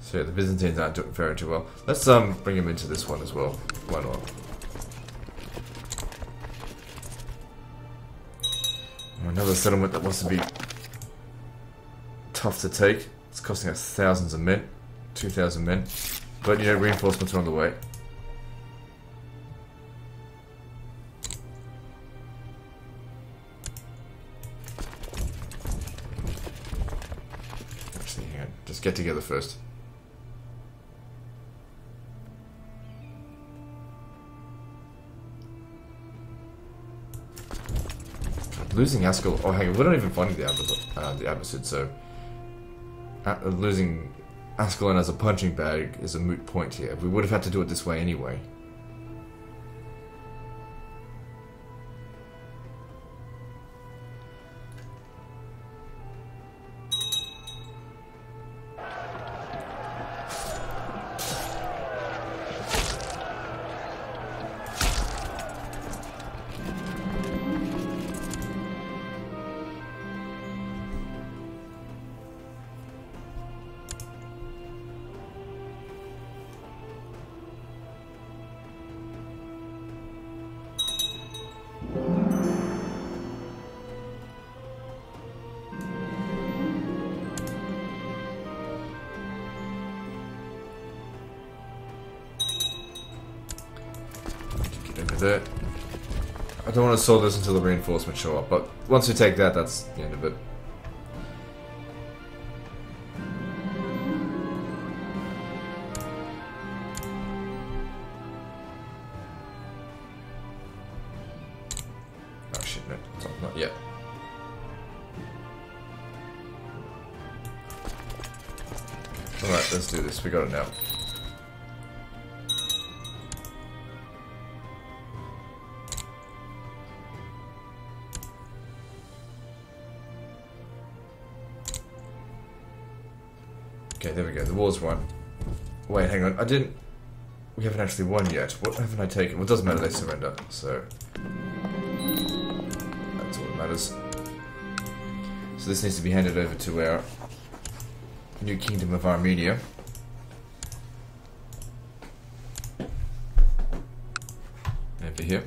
So yeah, the Byzantines aren't doing very too well. Let's bring them into this one as well. Why not? Another settlement that wants to be tough to take. It's costing us thousands of men, 2,000 men. But you know, reinforcements are on the way. Actually, hang on. Just get together first. Losing Ascalon. Oh, hang on. We're not even fighting the Abbasid, so losing Ascalon as a punching bag is a moot point here. We would have had to do it this way anyway. There. I don't want to solve this until the reinforcements show up, but once we take that, that's the end of it. Alright, let's do this. We got it now. Okay, there we go. The war's won. Wait, hang on. We haven't actually won yet. What haven't I taken? Well, it doesn't matter. They surrender. So that's all that matters. So this needs to be handed over to our new kingdom of Armenia. Over here.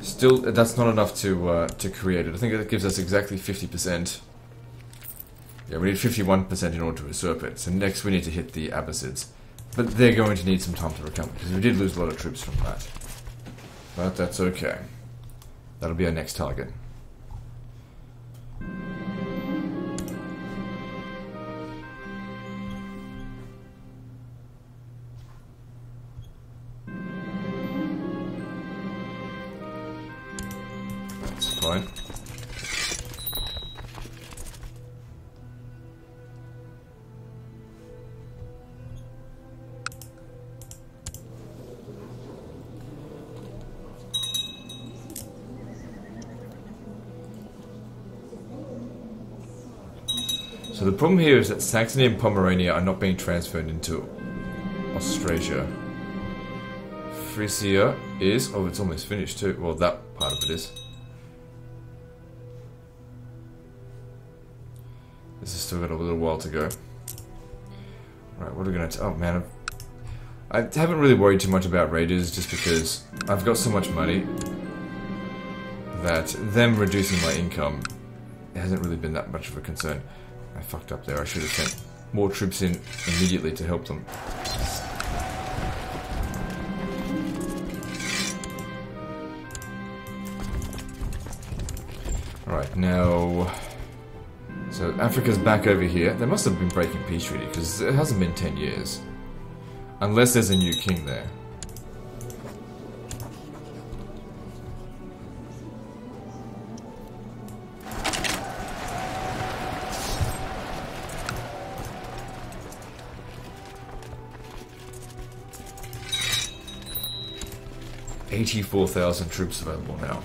Still, that's not enough to create it. I think it gives us exactly 50%. Yeah, we need 51% in order to usurp it. So next we need to hit the Abbasids. But they're going to need some time to recover, because we did lose a lot of troops from that. But that's okay. That'll be our next target. That's fine. So the problem here is that Saxony and Pomerania are not being transferred into Austrasia. Frisia is... oh, it's almost finished too. Well, that part of it is. This has still got a little while to go. Right, what are we going to... oh man, I haven't really worried too much about raiders just because I've got so much money that them reducing my income hasn't really been that much of a concern. I fucked up there. I should have sent more troops in immediately to help them. Alright, now... so Africa's back over here. They must have been breaking peace treaty, because it hasn't been 10 years. Unless there's a new king there. $84,000 troops available now.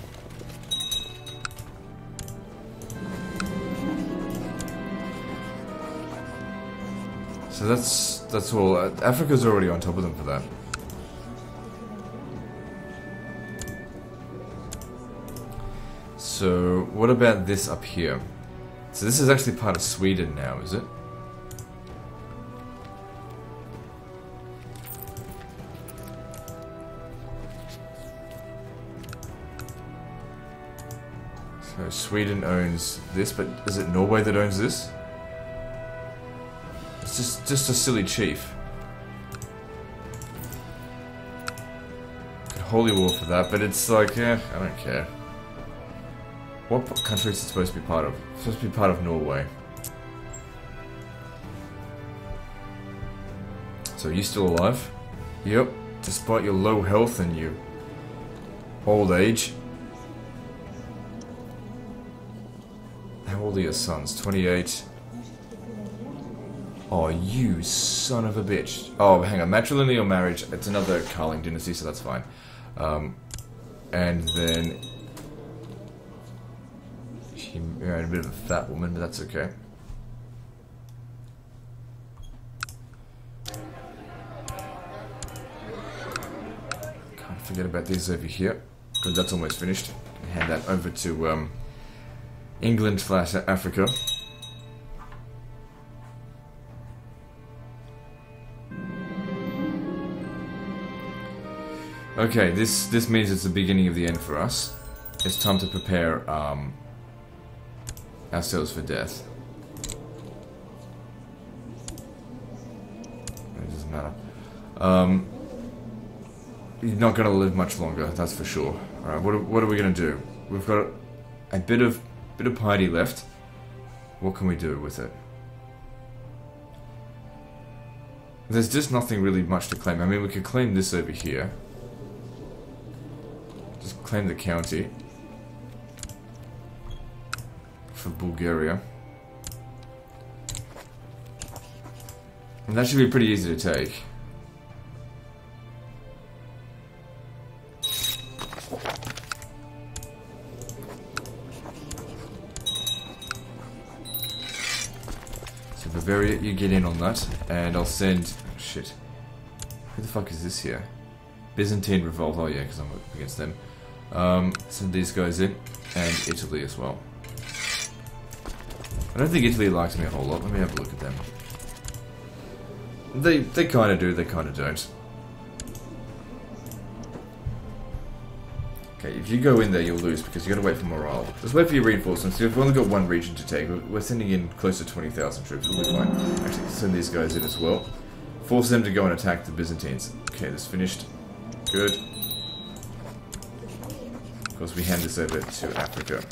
So that's all. Africa's already on top of them for that. So what about this up here? So this is actually part of Sweden now, is it? So Sweden owns this, but is it Norway that owns this? It's just a silly chief. Holy war for that, but it's like, I don't care. What country is it supposed to be part of? It's supposed to be part of Norway. So are you still alive? Yep. Despite your low health and your old age. How old are your sons? 28. Oh, you son of a bitch. Oh, hang on. Matrilineal marriage. It's another Karling Dynasty, so that's fine. And then... she married a bit of a fat woman, but that's okay. Can't forget about these over here, because that's almost finished. Hand that over to England/Africa. Okay, this means it's the beginning of the end for us. It's time to prepare ourselves for death. It doesn't matter. You're not going to live much longer, that's for sure. Alright, what are we going to do? We've got a bit of piety left. What can we do with it? There's just nothing really much to claim. I mean, we could claim this over here. Just claim the county for Bulgaria. And that should be pretty easy to take. So Bavaria, you get in on that, and I'll send... shit. Who the fuck is this here? Byzantine Revolt, oh yeah, because I'm up against them. Send these guys in, and Italy as well. I don't think Italy likes me a whole lot. Let me have a look at them. They kind of do, they kind of don't. Okay, if you go in there, you'll lose because you got to wait for morale. Just wait for your reinforcements. We've only got one region to take. We're sending in close to 20,000 troops. We'll be fine. Actually, send these guys in as well. Force them to go and attack the Byzantines. Okay, that's finished. Good. Of course, we hand this over to Africa.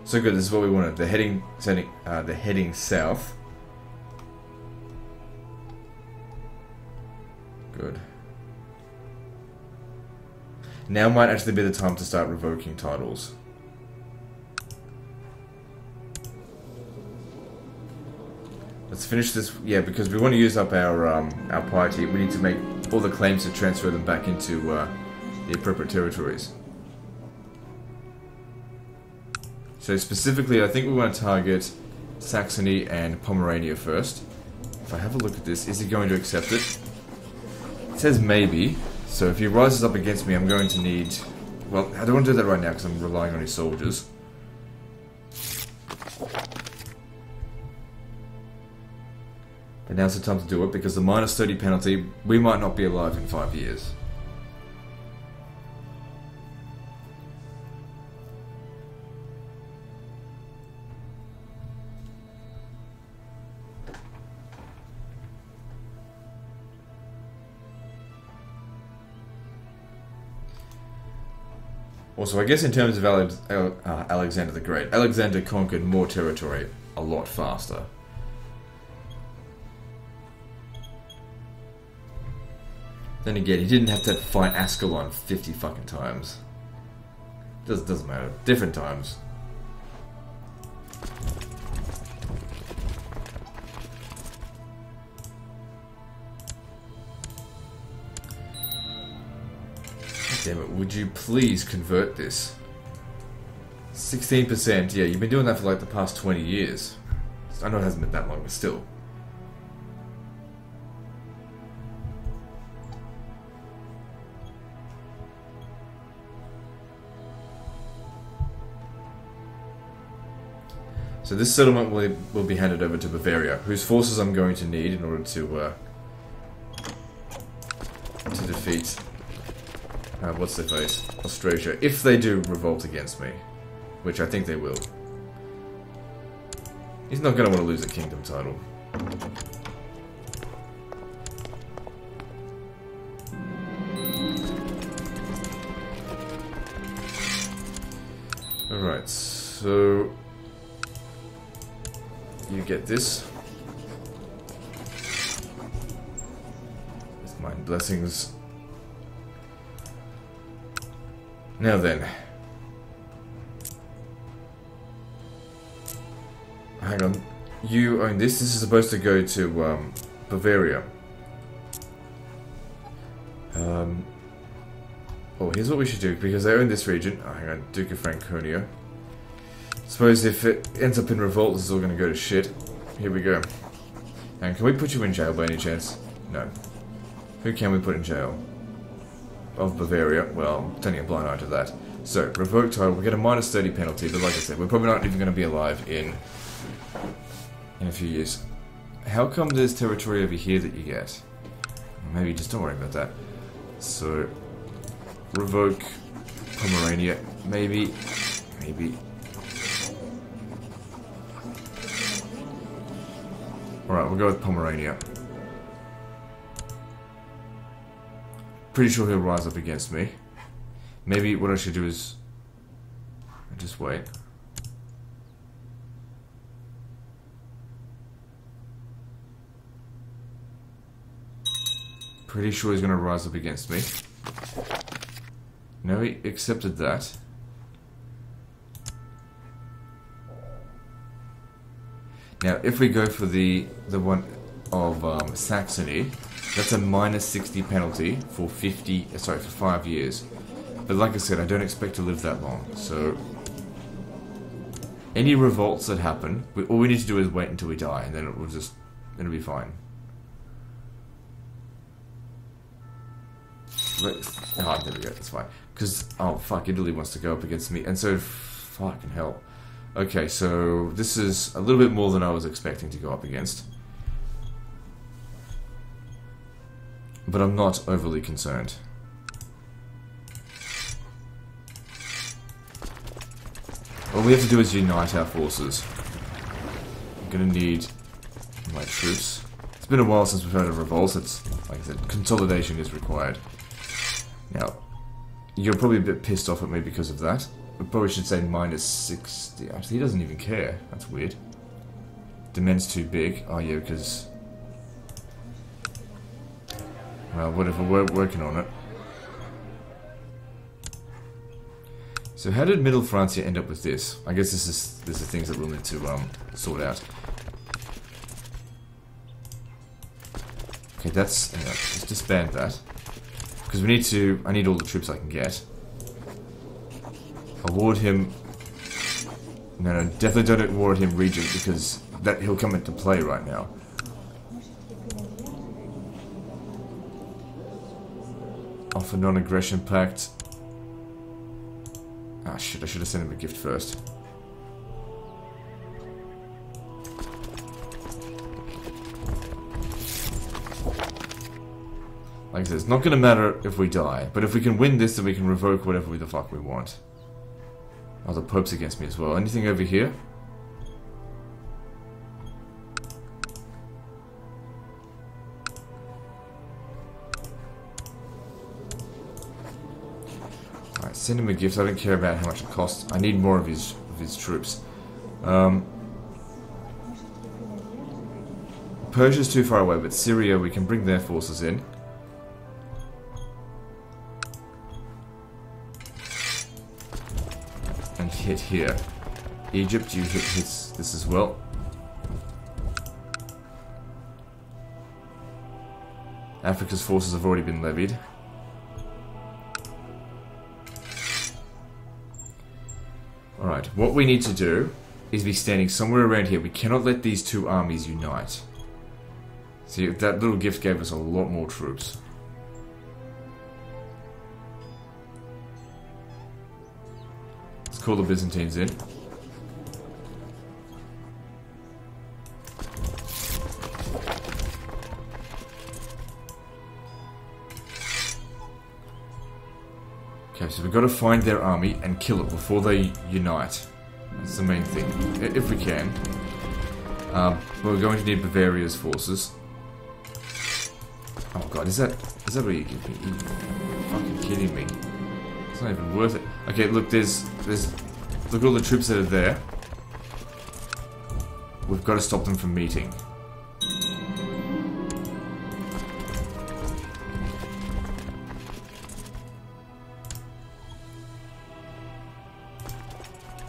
So good, this is what we wanted. They're heading south. Good. Now might actually be the time to start revoking titles. Let's finish this. Yeah, because we want to use up our piety. We need to make all the claims to transfer them back into the appropriate territories. So specifically, I think we want to target Saxony and Pomerania first. If I have a look at this, is he going to accept it? It says maybe. So if he rises up against me, I'm going to need... Well, I don't want to do that right now because I'm relying on his soldiers. But now's the time to do it because the minus 30 penalty, we might not be alive in 5 years. Also, I guess in terms of Alexander the Great, Alexander conquered more territory a lot faster. Then again, he didn't have to fight Ascalon 50 fucking times. Doesn't matter. Different times. Damn it, would you please convert this? 16%, yeah, you've been doing that for like the past 20 years. I know it hasn't been that long, but still. So this settlement will be handed over to Bavaria, whose forces I'm going to need in order to defeat... what's their face? Austrasia. If they do revolt against me. Which I think they will. He's not going to want to lose a kingdom title. Alright, so... You get this. With my blessings. Now then. Hang on. You own this. This is supposed to go to Bavaria. Oh, here's what we should do, because they own this region. Oh, hang on. Duke of Franconia. Suppose if it ends up in revolt, this is all going to go to shit. Here we go. And can we put you in jail by any chance? No. Who can we put in jail? Of Bavaria. Well, I'm turning a blind eye to that. So, revoke title. We get a minus 30 penalty, but like I said, we're probably not even going to be alive in a few years. How come there's territory over here that you get? Maybe just don't worry about that. So, revoke Pomerania. Maybe. Alright, we'll go with Pomerania. Pretty sure he'll rise up against me. Maybe what I should do is... Just wait. Pretty sure he's going to rise up against me. No, he accepted that. Now, if we go for the one of Saxony, that's a minus 60 penalty for 5 years. But like I said, I don't expect to live that long, so any revolts that happen, all we need to do is wait until we die, and then it'll be fine. Oh, there we go, that's fine. Because, oh fuck, Italy wants to go up against me, and so, fucking hell. Okay, so this is a little bit more than I was expecting to go up against. But I'm not overly concerned. All we have to do is unite our forces. I'm gonna need my troops. It's been a while since we've had a revolt. It's, like I said, consolidation is required. Now, you're probably a bit pissed off at me because of that. I probably should say minus 60. Actually, he doesn't even care. That's weird. Demand's too big. Oh yeah, because... well, whatever, we're working on it. So how did Middle Francia end up with this? I guess this is things that we'll need to sort out. Okay, that's... let's disband that. Because we need to... I need all the troops I can get. Award him... No, definitely don't award him Regent, because he'll come into play right now. Offer non-aggression pact. Ah shit, I should have sent him a gift first. Like I said, it's not going to matter if we die, but if we can win this, then we can revoke whatever the fuck we want. Oh, the Pope's against me as well. Anything over here? Alright, send him a gift. I don't care about how much it costs. I need more of his troops. Persia's too far away, but Syria, we can bring their forces in. And hit here. Egypt, you hit this as well. Africa's forces have already been levied. Alright, what we need to do is be standing somewhere around here. We cannot let these two armies unite. See, that little gift gave us a lot more troops. Let's call the Byzantines in. Okay, so we've got to find their army and kill it before they unite. That's the main thing, if we can. We're going to need Bavaria's forces. Oh god, is that what you give me? You're fucking kidding me. It's not even worth it. Okay, look, look at all the troops that are there. We've got to stop them from meeting.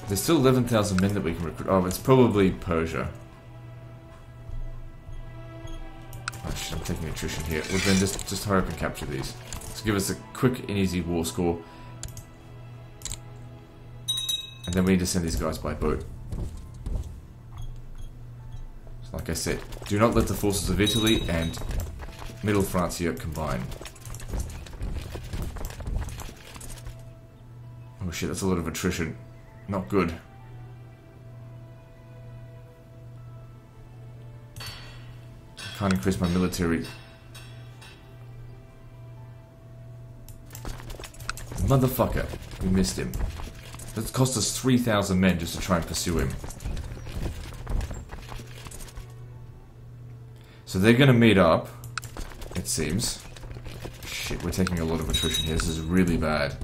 There's still 11,000 men that we can recruit. Oh, it's probably Persia. Oh shit, I'm taking attrition here. Well then just hurry up and capture these. Let's give us a quick and easy war score. And then we need to send these guys by boat. So like I said, do not let the forces of Italy and Middle Francia combine. Oh shit, that's a lot of attrition. Not good. I can't increase my military. Motherfucker. We missed him. That cost us 3,000 men just to try and pursue him. So they're gonna meet up, it seems. Shit, we're taking a lot of attrition here. This is really bad.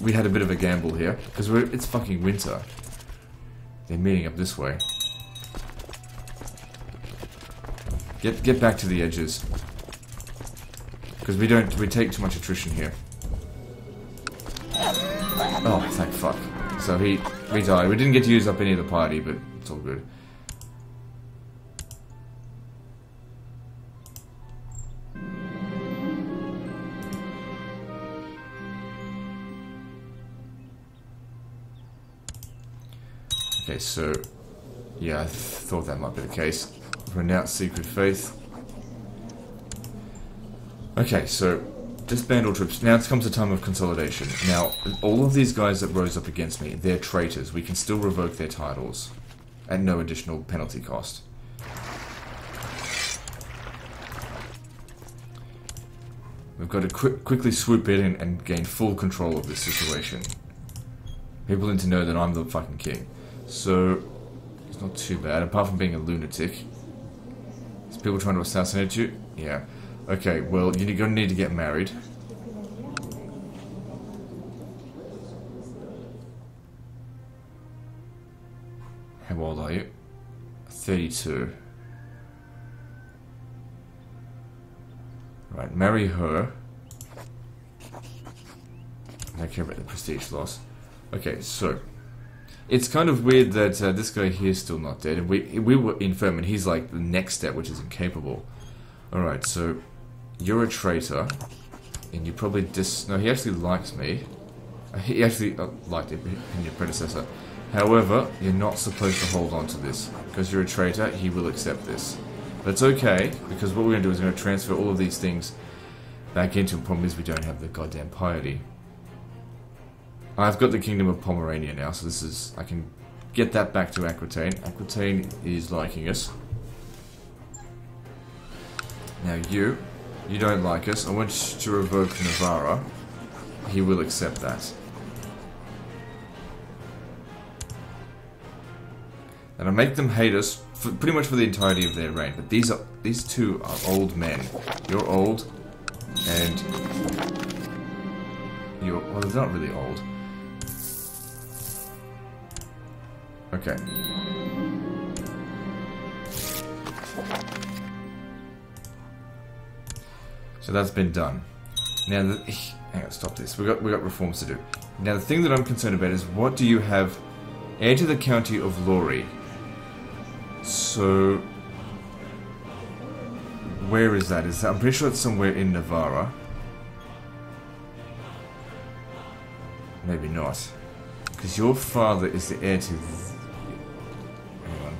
We had a bit of a gamble here, because it's fucking winter. They're meeting up this way. Get back to the edges. Because we take too much attrition here. Oh, thank fuck. So we died. We didn't get to use up any of the party, but it's all good. Okay, so yeah, I thought that might be the case. Renounce secret faith. Okay, so disband all troops. Now it comes a time of consolidation. Now, all of these guys that rose up against me, they're traitors. We can still revoke their titles at no additional penalty cost. We've got to quickly swoop in and gain full control of this situation. People need to know that I'm the fucking king. So, it's not too bad, apart from being a lunatic. Is people trying to assassinate you? Yeah. Okay, well, you're gonna need to get married. How old are you? 32. Right, marry her. I don't care about the prestige loss. Okay, so it's kind of weird that this guy here is still not dead. And we were infirm, and he's like the next step, which is incapable. Alright, so you're a traitor, and you probably no, he actually likes me. He actually liked it in your predecessor. However, you're not supposed to hold on to this. Because you're a traitor, he will accept this. But it's okay, because what we're going to do is we're going to transfer all of these things back into him. The problem is we don't have the goddamn piety. I've got the Kingdom of Pomerania now, so this is... I can get that back to Aquitaine. Aquitaine is liking us. Now you don't like us. I want you to revoke Navarra. He will accept that. And I make them hate us for, pretty much for the entirety of their reign. But these two are old men. You're old, and you're... well, they're not really old. Okay. So that's been done. Now, hang on, stop this. We got reforms to do. Now, the thing that I'm concerned about is what do you have? Heir to the county of Lori. So, where is that? I'm pretty sure it's somewhere in Navarra. Maybe not, because your father is the heir to. Hang on.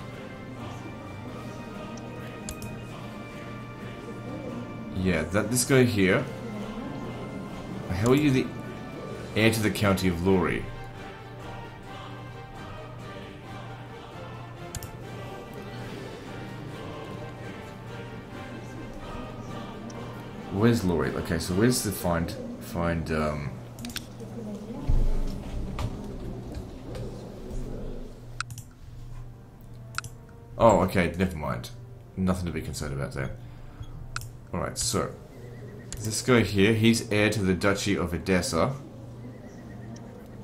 Yeah, this guy here. How are you the heir to the county of Lori? Where's Lori? Okay, so where's the find oh, okay, never mind. Nothing to be concerned about there. Alright, so this guy here, he's heir to the Duchy of Edessa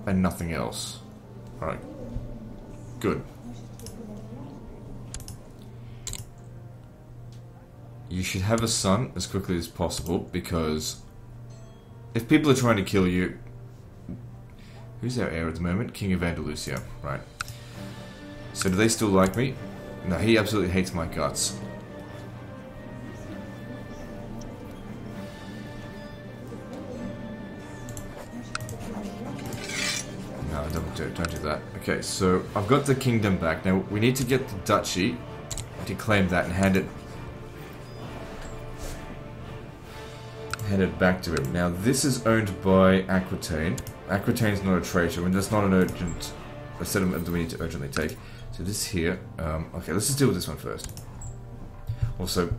and nothing else. Alright. Good. You should have a son as quickly as possible, because if people are trying to kill you... Who's our heir at the moment? King of Andalusia. Right. So do they still like me? No, he absolutely hates my guts. No, don't do that. Okay, so I've got the kingdom back. Now, we need to get the duchy, to claim that and hand it back to him. Now, this is owned by Aquitaine. Aquitaine's not a traitor, and that's not an urgent settlement that we need to urgently take. So this here, okay, let's just deal with this one first. Also,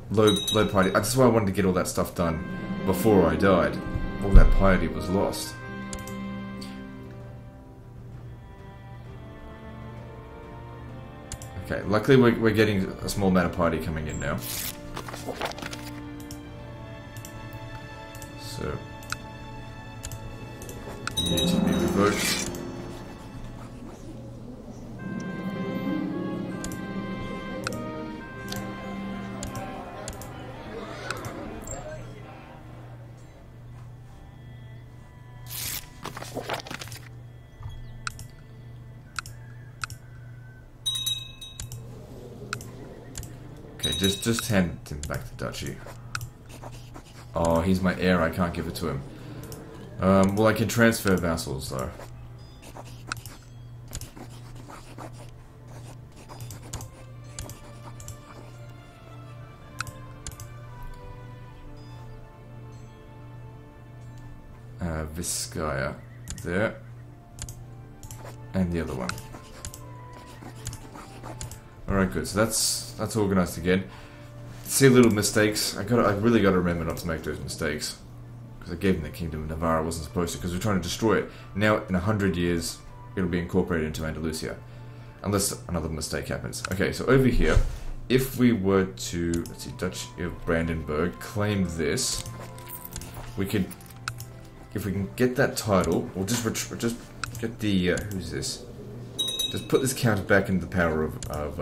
low piety. That's why I wanted to get all that stuff done before I died. All that piety was lost. Okay, luckily we're getting a small amount of piety coming in now. So, revoked. Okay, just hand him back the duchy. Oh, he's my heir, I can't give it to him. Well, I can transfer vassals, though. Vizcaya, there. And the other one. Alright, good. So that's organized again. See little mistakes. I really got to remember not to make those mistakes. Because I gave him the Kingdom of Navarre, I wasn't supposed to, because we're trying to destroy it. Now, in 100 years, it'll be incorporated into Andalusia. Unless another mistake happens. Okay, so over here, if we were to, let's see, Duchy of Brandenburg, claim this, we could, if we can get that title, we'll just get the, who's this? Just put this counter back into the power of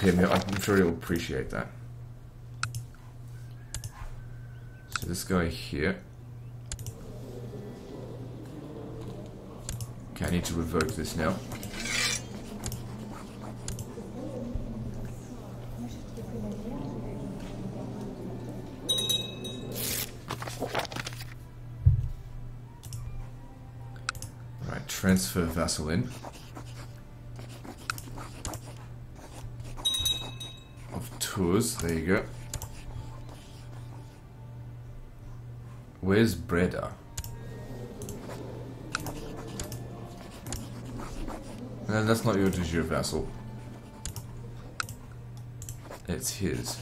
him. I'm sure he'll appreciate that. So this guy here. Okay, I need to revoke this now. Right, transfer vassal in. Of Tours, there you go. Where's Breda? No, that's not your de jure vassal. It's his.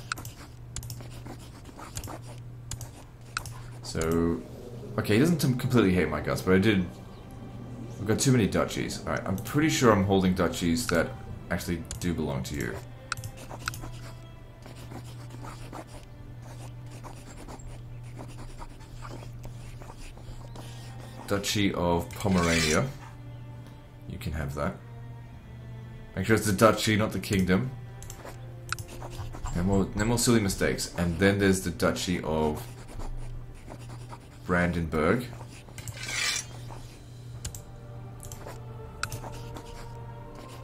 So, okay, he doesn't completely hate my guts, but I've got too many duchies. Alright, I'm pretty sure I'm holding duchies that actually do belong to you. Duchy of Pomerania. You can have that. Make sure it's the duchy, not the kingdom. No more silly mistakes. And then there's the Duchy of Brandenburg.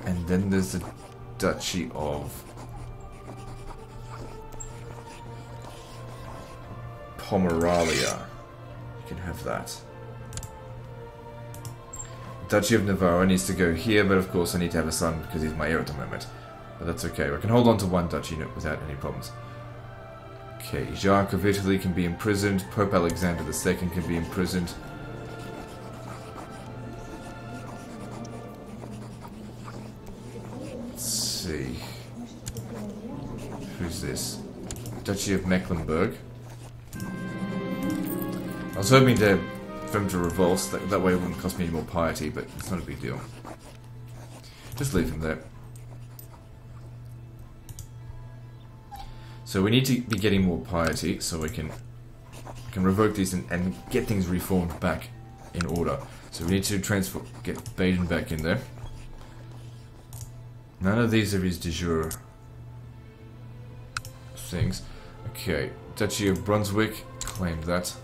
And then there's the Duchy of Pomerania. You can have that. Duchy of Navarre needs to go here, but of course I need to have a son because he's my heir at the moment. But that's okay. I can hold on to one duchy without any problems. Okay, Jacques of Italy can be imprisoned. Pope Alexander II can be imprisoned. Let's see. Who's this? Duchy of Mecklenburg. I was hoping for him to revolt, that way it wouldn't cost me any more piety, but it's not a big deal. Just leave him there. So we need to be getting more piety, so we can revoke these and get things reformed back in order. So we need to get Baden back in there. None of these are his de jure things. Okay, Duchy of Brunswick, claim that.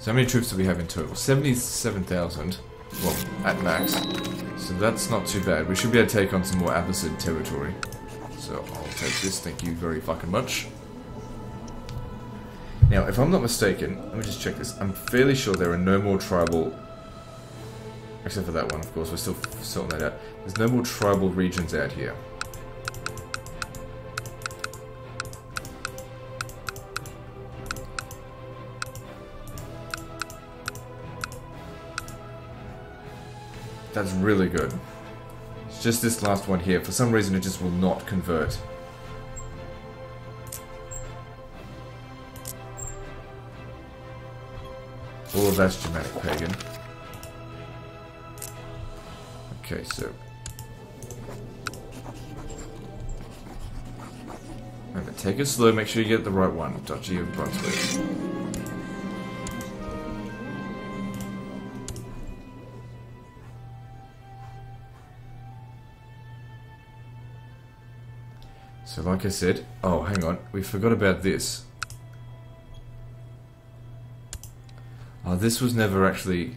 So how many troops do we have in total? 77,000. Well, at max. So that's not too bad. We should be able to take on some more Abbasid territory. So I'll take this, thank you very fucking much. Now, if I'm not mistaken, let me just check this. I'm fairly sure there are no more tribal... Except for that one, of course, we're still sorting that out. There's no more tribal regions out here. That's really good. It's just this last one here. For some reason it just will not convert. All of that's Germanic Pagan. Okay, so Take it slow, make sure you get the right one. Duchy of Brunswick. So like I said, oh hang on, we forgot about this. Oh, this was never actually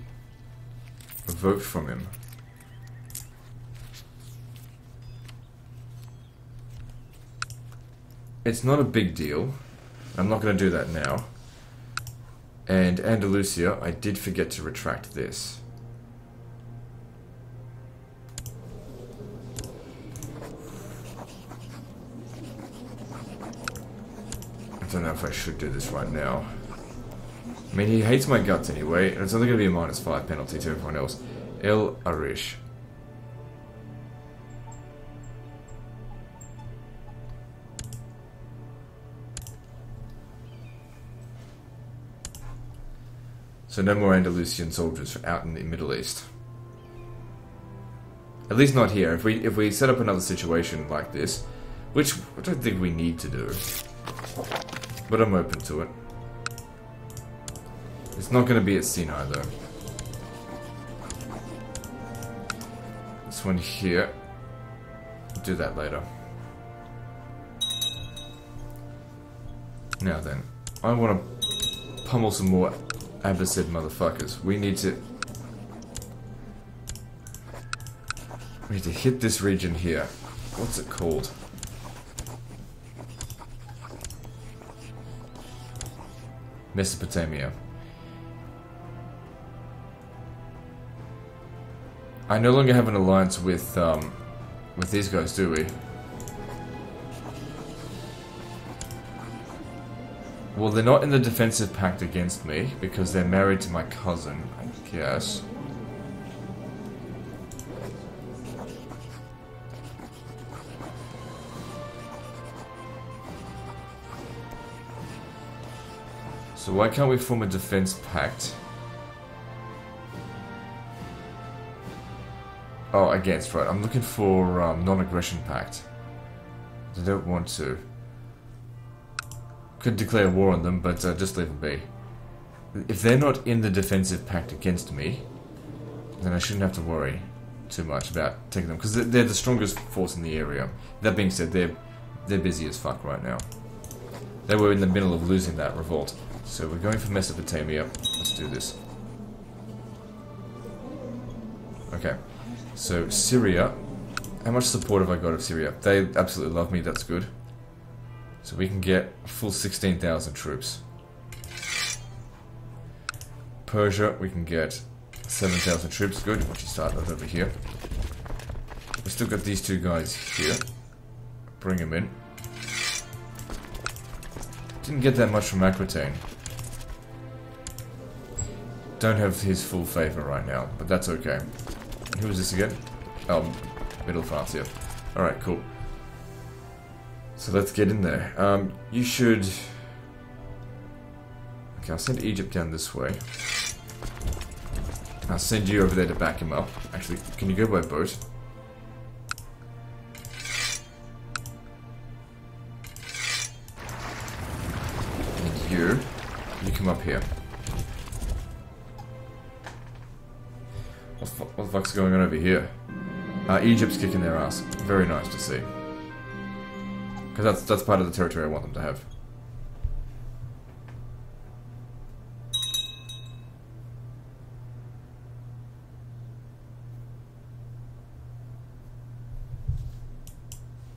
a vote from him. It's not a big deal. I'm not going to do that now. And Andalusia, I did forget to retract this. I don't know if I should do this right now. I mean, he hates my guts anyway, and it's only going to be a -5 penalty to everyone else. El Arish. So no more Andalusian soldiers out in the Middle East. At least not here. If we set up another situation like this, which I don't think we need to do, but I'm open to it. It's not going to be at Sinai though. This one here. I'll do that later. Now then, I want to pummel some more Abbasid motherfuckers. We need to hit this region here. What's it called? Mesopotamia. I no longer have an alliance with these guys, do we? Well, they're not in the defensive pact against me, because they're married to my cousin, I guess. So why can't we form a defense pact? Oh, against, right. I'm looking for non-aggression pact. I don't want to. Could declare war on them, but just leave them be. If they're not in the defensive pact against me, then I shouldn't have to worry too much about taking them, because they're the strongest force in the area. That being said, they're busy as fuck right now. They were in the middle of losing that revolt. So we're going for Mesopotamia. Let's do this. Okay. So Syria. How much support have I got of Syria? They absolutely love me, that's good. So we can get a full 16,000 troops. Persia, we can get 7,000 troops. Good, once you start that over here. We still got these two guys here. Bring them in. Didn't get that much from Aquitaine. Don't have his full favor right now, but that's okay. Who is this again? Oh, Middle Francia. Alright, cool. So let's get in there. You should... Okay, I'll send Egypt down this way. I'll send you over there to back him up. Actually, can you go by boat? And you come up here. What the fuck's going on over here? Egypt's kicking their ass. Very nice to see. Because that's part of the territory I want them to have.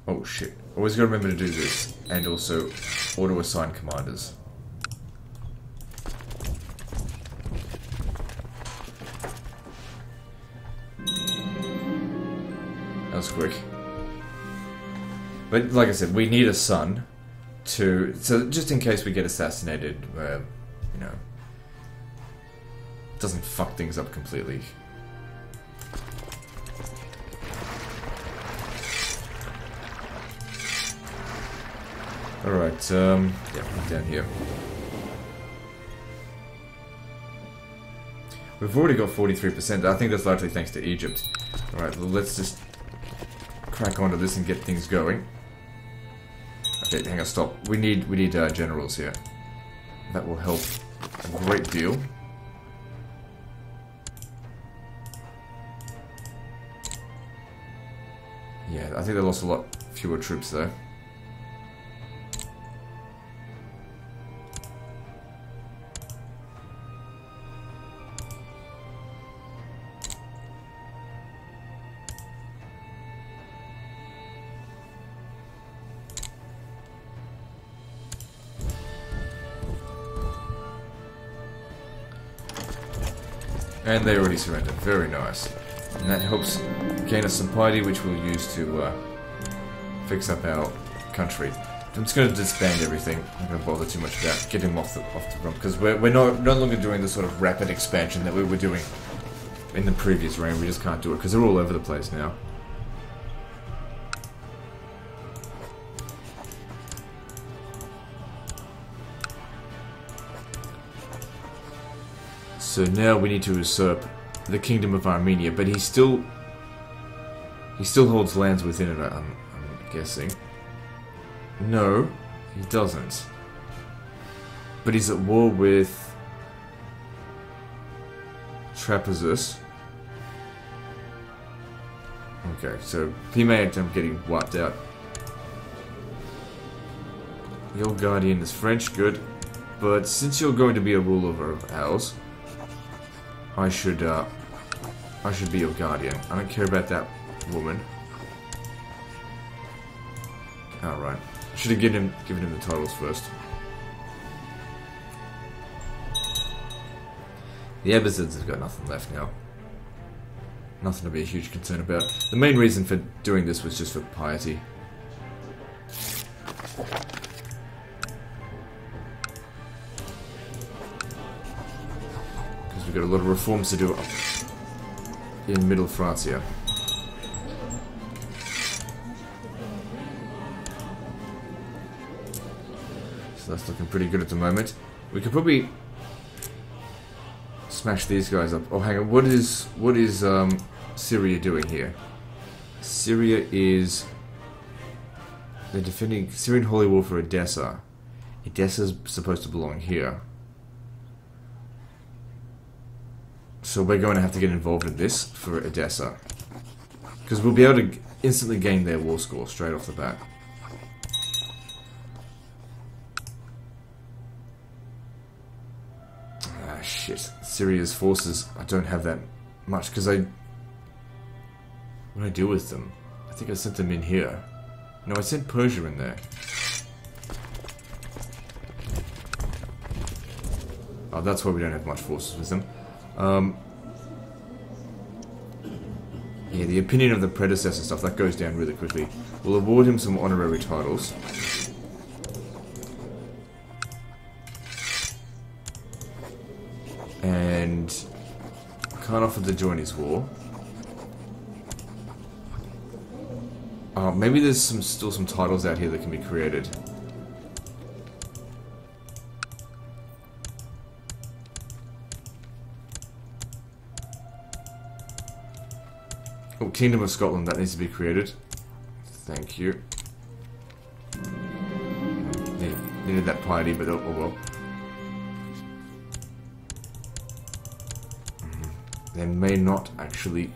Oh shit. Always gotta remember to do this. And also auto-assign commanders. That was quick. But like I said, we need a son to... So just in case we get assassinated, you know... It doesn't fuck things up completely. Alright, yeah, down here. We've already got 43%. I think that's largely thanks to Egypt. Alright, well, let's just crack onto this and get things going. Okay, Okay, hang on, stop. We need generals here. That will help a great deal. Yeah, I think they lost a lot fewer troops though. And they already surrendered. Very nice. And that helps gain us some piety, which we'll use to fix up our country. I'm just going to disband everything. I'm not going to bother too much about getting them off the front, because we're no longer doing the sort of rapid expansion that we were doing in the previous reign. We just can't do it, because they're all over the place now. So now we need to usurp the Kingdom of Armenia, but he still holds lands within it, I'm guessing. No, he doesn't. But he's at war with Trapezus. Okay, so he may end up getting wiped out. Your guardian is French, good. But since you're going to be a ruler of ours, I should be your guardian. I don't care about that woman. Alright. Should have given him the titles first. The Abbasids have got nothing left now. Nothing to be a huge concern about. The main reason for doing this was just for piety. Because we've got a lot of reforms to do in Middle Francia. So that's looking pretty good at the moment. We could probably smash these guys up. Oh, hang on. What is Syria doing here? Syria is... They're defending Syrian Holy War for Edessa. Edessa's supposed to belong here. So we're going to have to get involved in this for Edessa. Because we'll be able to instantly gain their war score straight off the bat. Ah, shit. Syria's forces, I don't have that much, because what did I do with them? I think I sent them in here. No, I sent Persia in there. Oh, that's why we don't have much forces with them. Yeah, the opinion of the predecessor stuff, that goes down really quickly. We'll award him some honorary titles. And can't offer to join his war. Maybe there's still some titles out here that can be created. Oh, Kingdom of Scotland, that needs to be created. Thank you. Needed that piety, but oh well. They may not actually...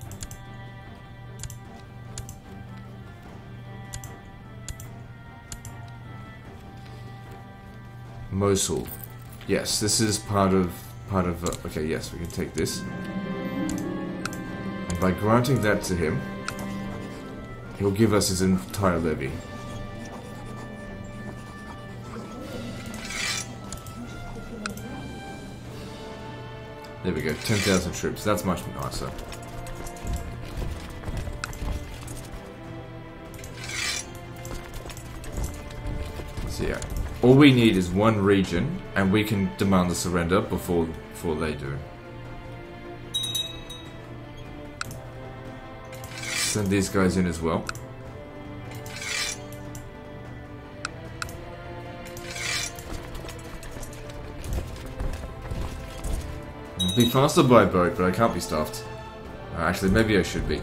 Mosul. Yes, this is part of okay, yes, we can take this. And by granting that to him, he'll give us his entire levy. There we go, 10,000 troops. That's much nicer. So yeah. All we need is one region, and we can demand the surrender before they do. Send these guys in as well. I'll be faster by boat, but I can't be stuffed. Actually, maybe I should be.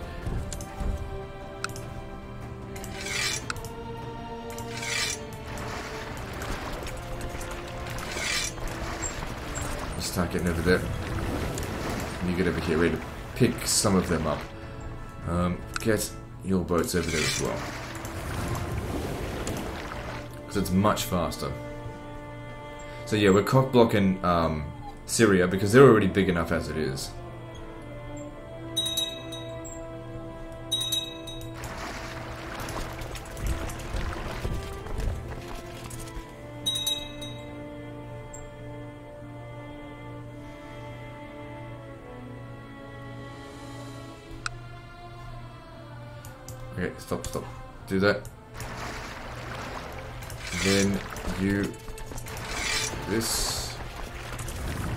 start getting over there. And you get over here, ready to pick some of them up. Get your boats over there as well. Because it's much faster. So yeah, we're cock-blocking Syria because they're already big enough as it is. Okay, stop. Do that. Then you... this.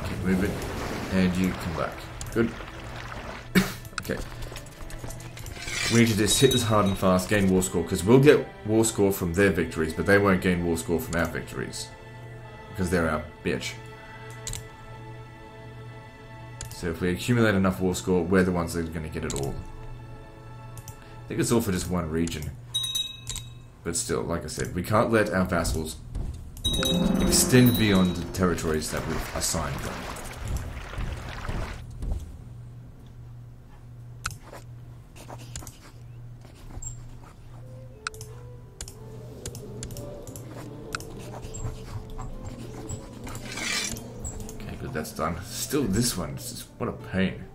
Keep moving. And you come back. Good. Okay. We need to just hit this hard and fast, gain war score, because we'll get war score from their victories, but they won't gain war score from our victories. Because they're our bitch. So if we accumulate enough war score, we're the ones that are going to get it all. I think it's all for just one region. But still, like I said, we can't let our vassals extend beyond the territories that we've assigned them. Okay, good, that's done. Still this one, this is, what a pain.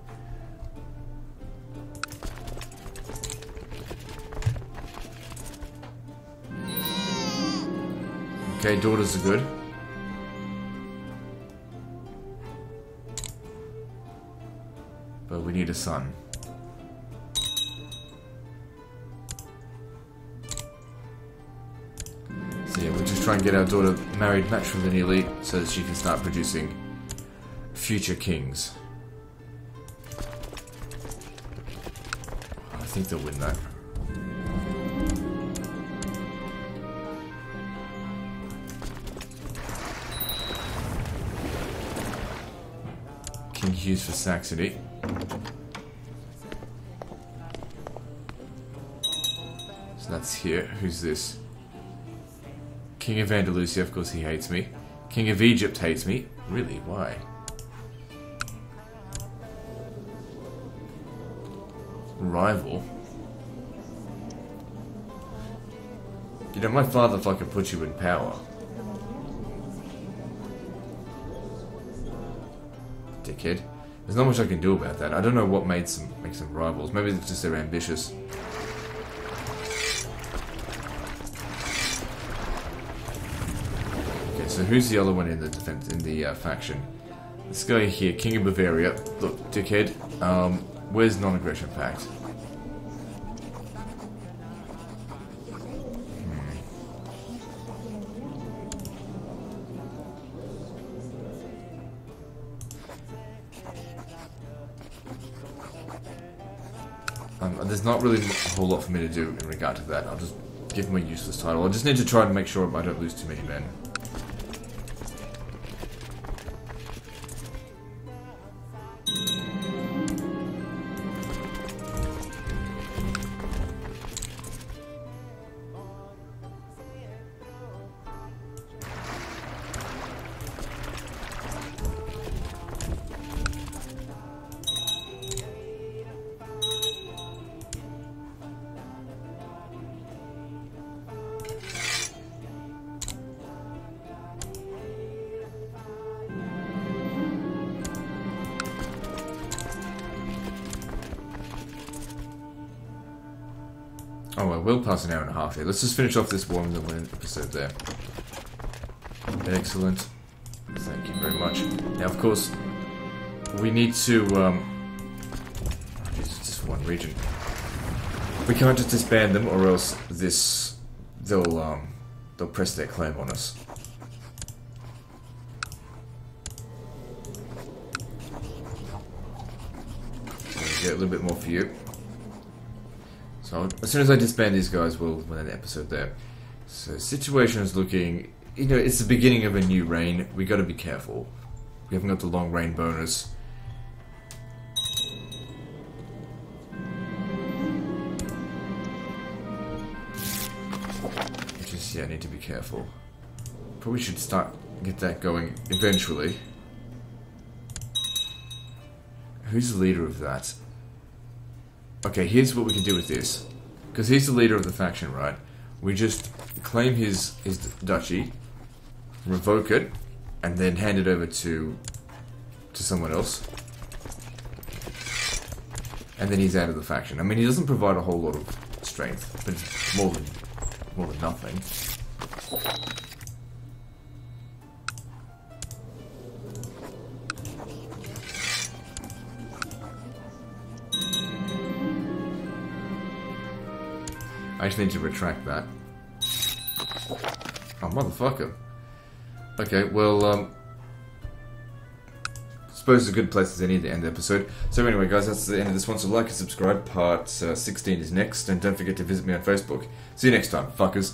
Okay, daughters are good. But we need a son. So yeah, we'll just try and get our daughter married matrilineally so that she can start producing future kings. I think they'll win that. King Hughes for Saxony. So that's here. Who's this? King of Andalusia, of course he hates me. King of Egypt hates me. Really? Why? Rival? You know, my father fucking put you in power. Dickhead. There's not much I can do about that. I don't know what makes them rivals. Maybe it's just they're ambitious. Okay, so who's the other one in the defense faction? This guy here, King of Bavaria. Look, dickhead. Where's non-aggression pact? There's not really a whole lot for me to do in regard to that. I'll just give him a useless title. I just need to try and make sure I don't lose too many men. Oh well, we'll pass an hour and a half here. Let's just finish off this war and then we'll end the episode there. Excellent. Thank you very much. Now, of course, we need to, it's just one region. We can't just disband them or else they'll press their claim on us. So we'll get a little bit more for you. So as soon as I disband these guys, we'll end the episode there. So situation is looking, you know, it's the beginning of a new reign. We got to be careful. We haven't got the long reign bonus. Just yeah, I need to be careful. Probably should get that going eventually. Who's the leader of that? Okay, here's what we can do with this. Because he's the leader of the faction, right? We just claim his duchy, revoke it, and then hand it over to someone else. And then he's out of the faction. I mean, he doesn't provide a whole lot of strength, but it's more than nothing. I just need to retract that. Oh, motherfucker. Okay, well, suppose it's a good place as any to end the episode. So anyway, guys, that's the end of this one. So like and subscribe. Part 16 is next. And don't forget to visit me on Facebook. See you next time, fuckers.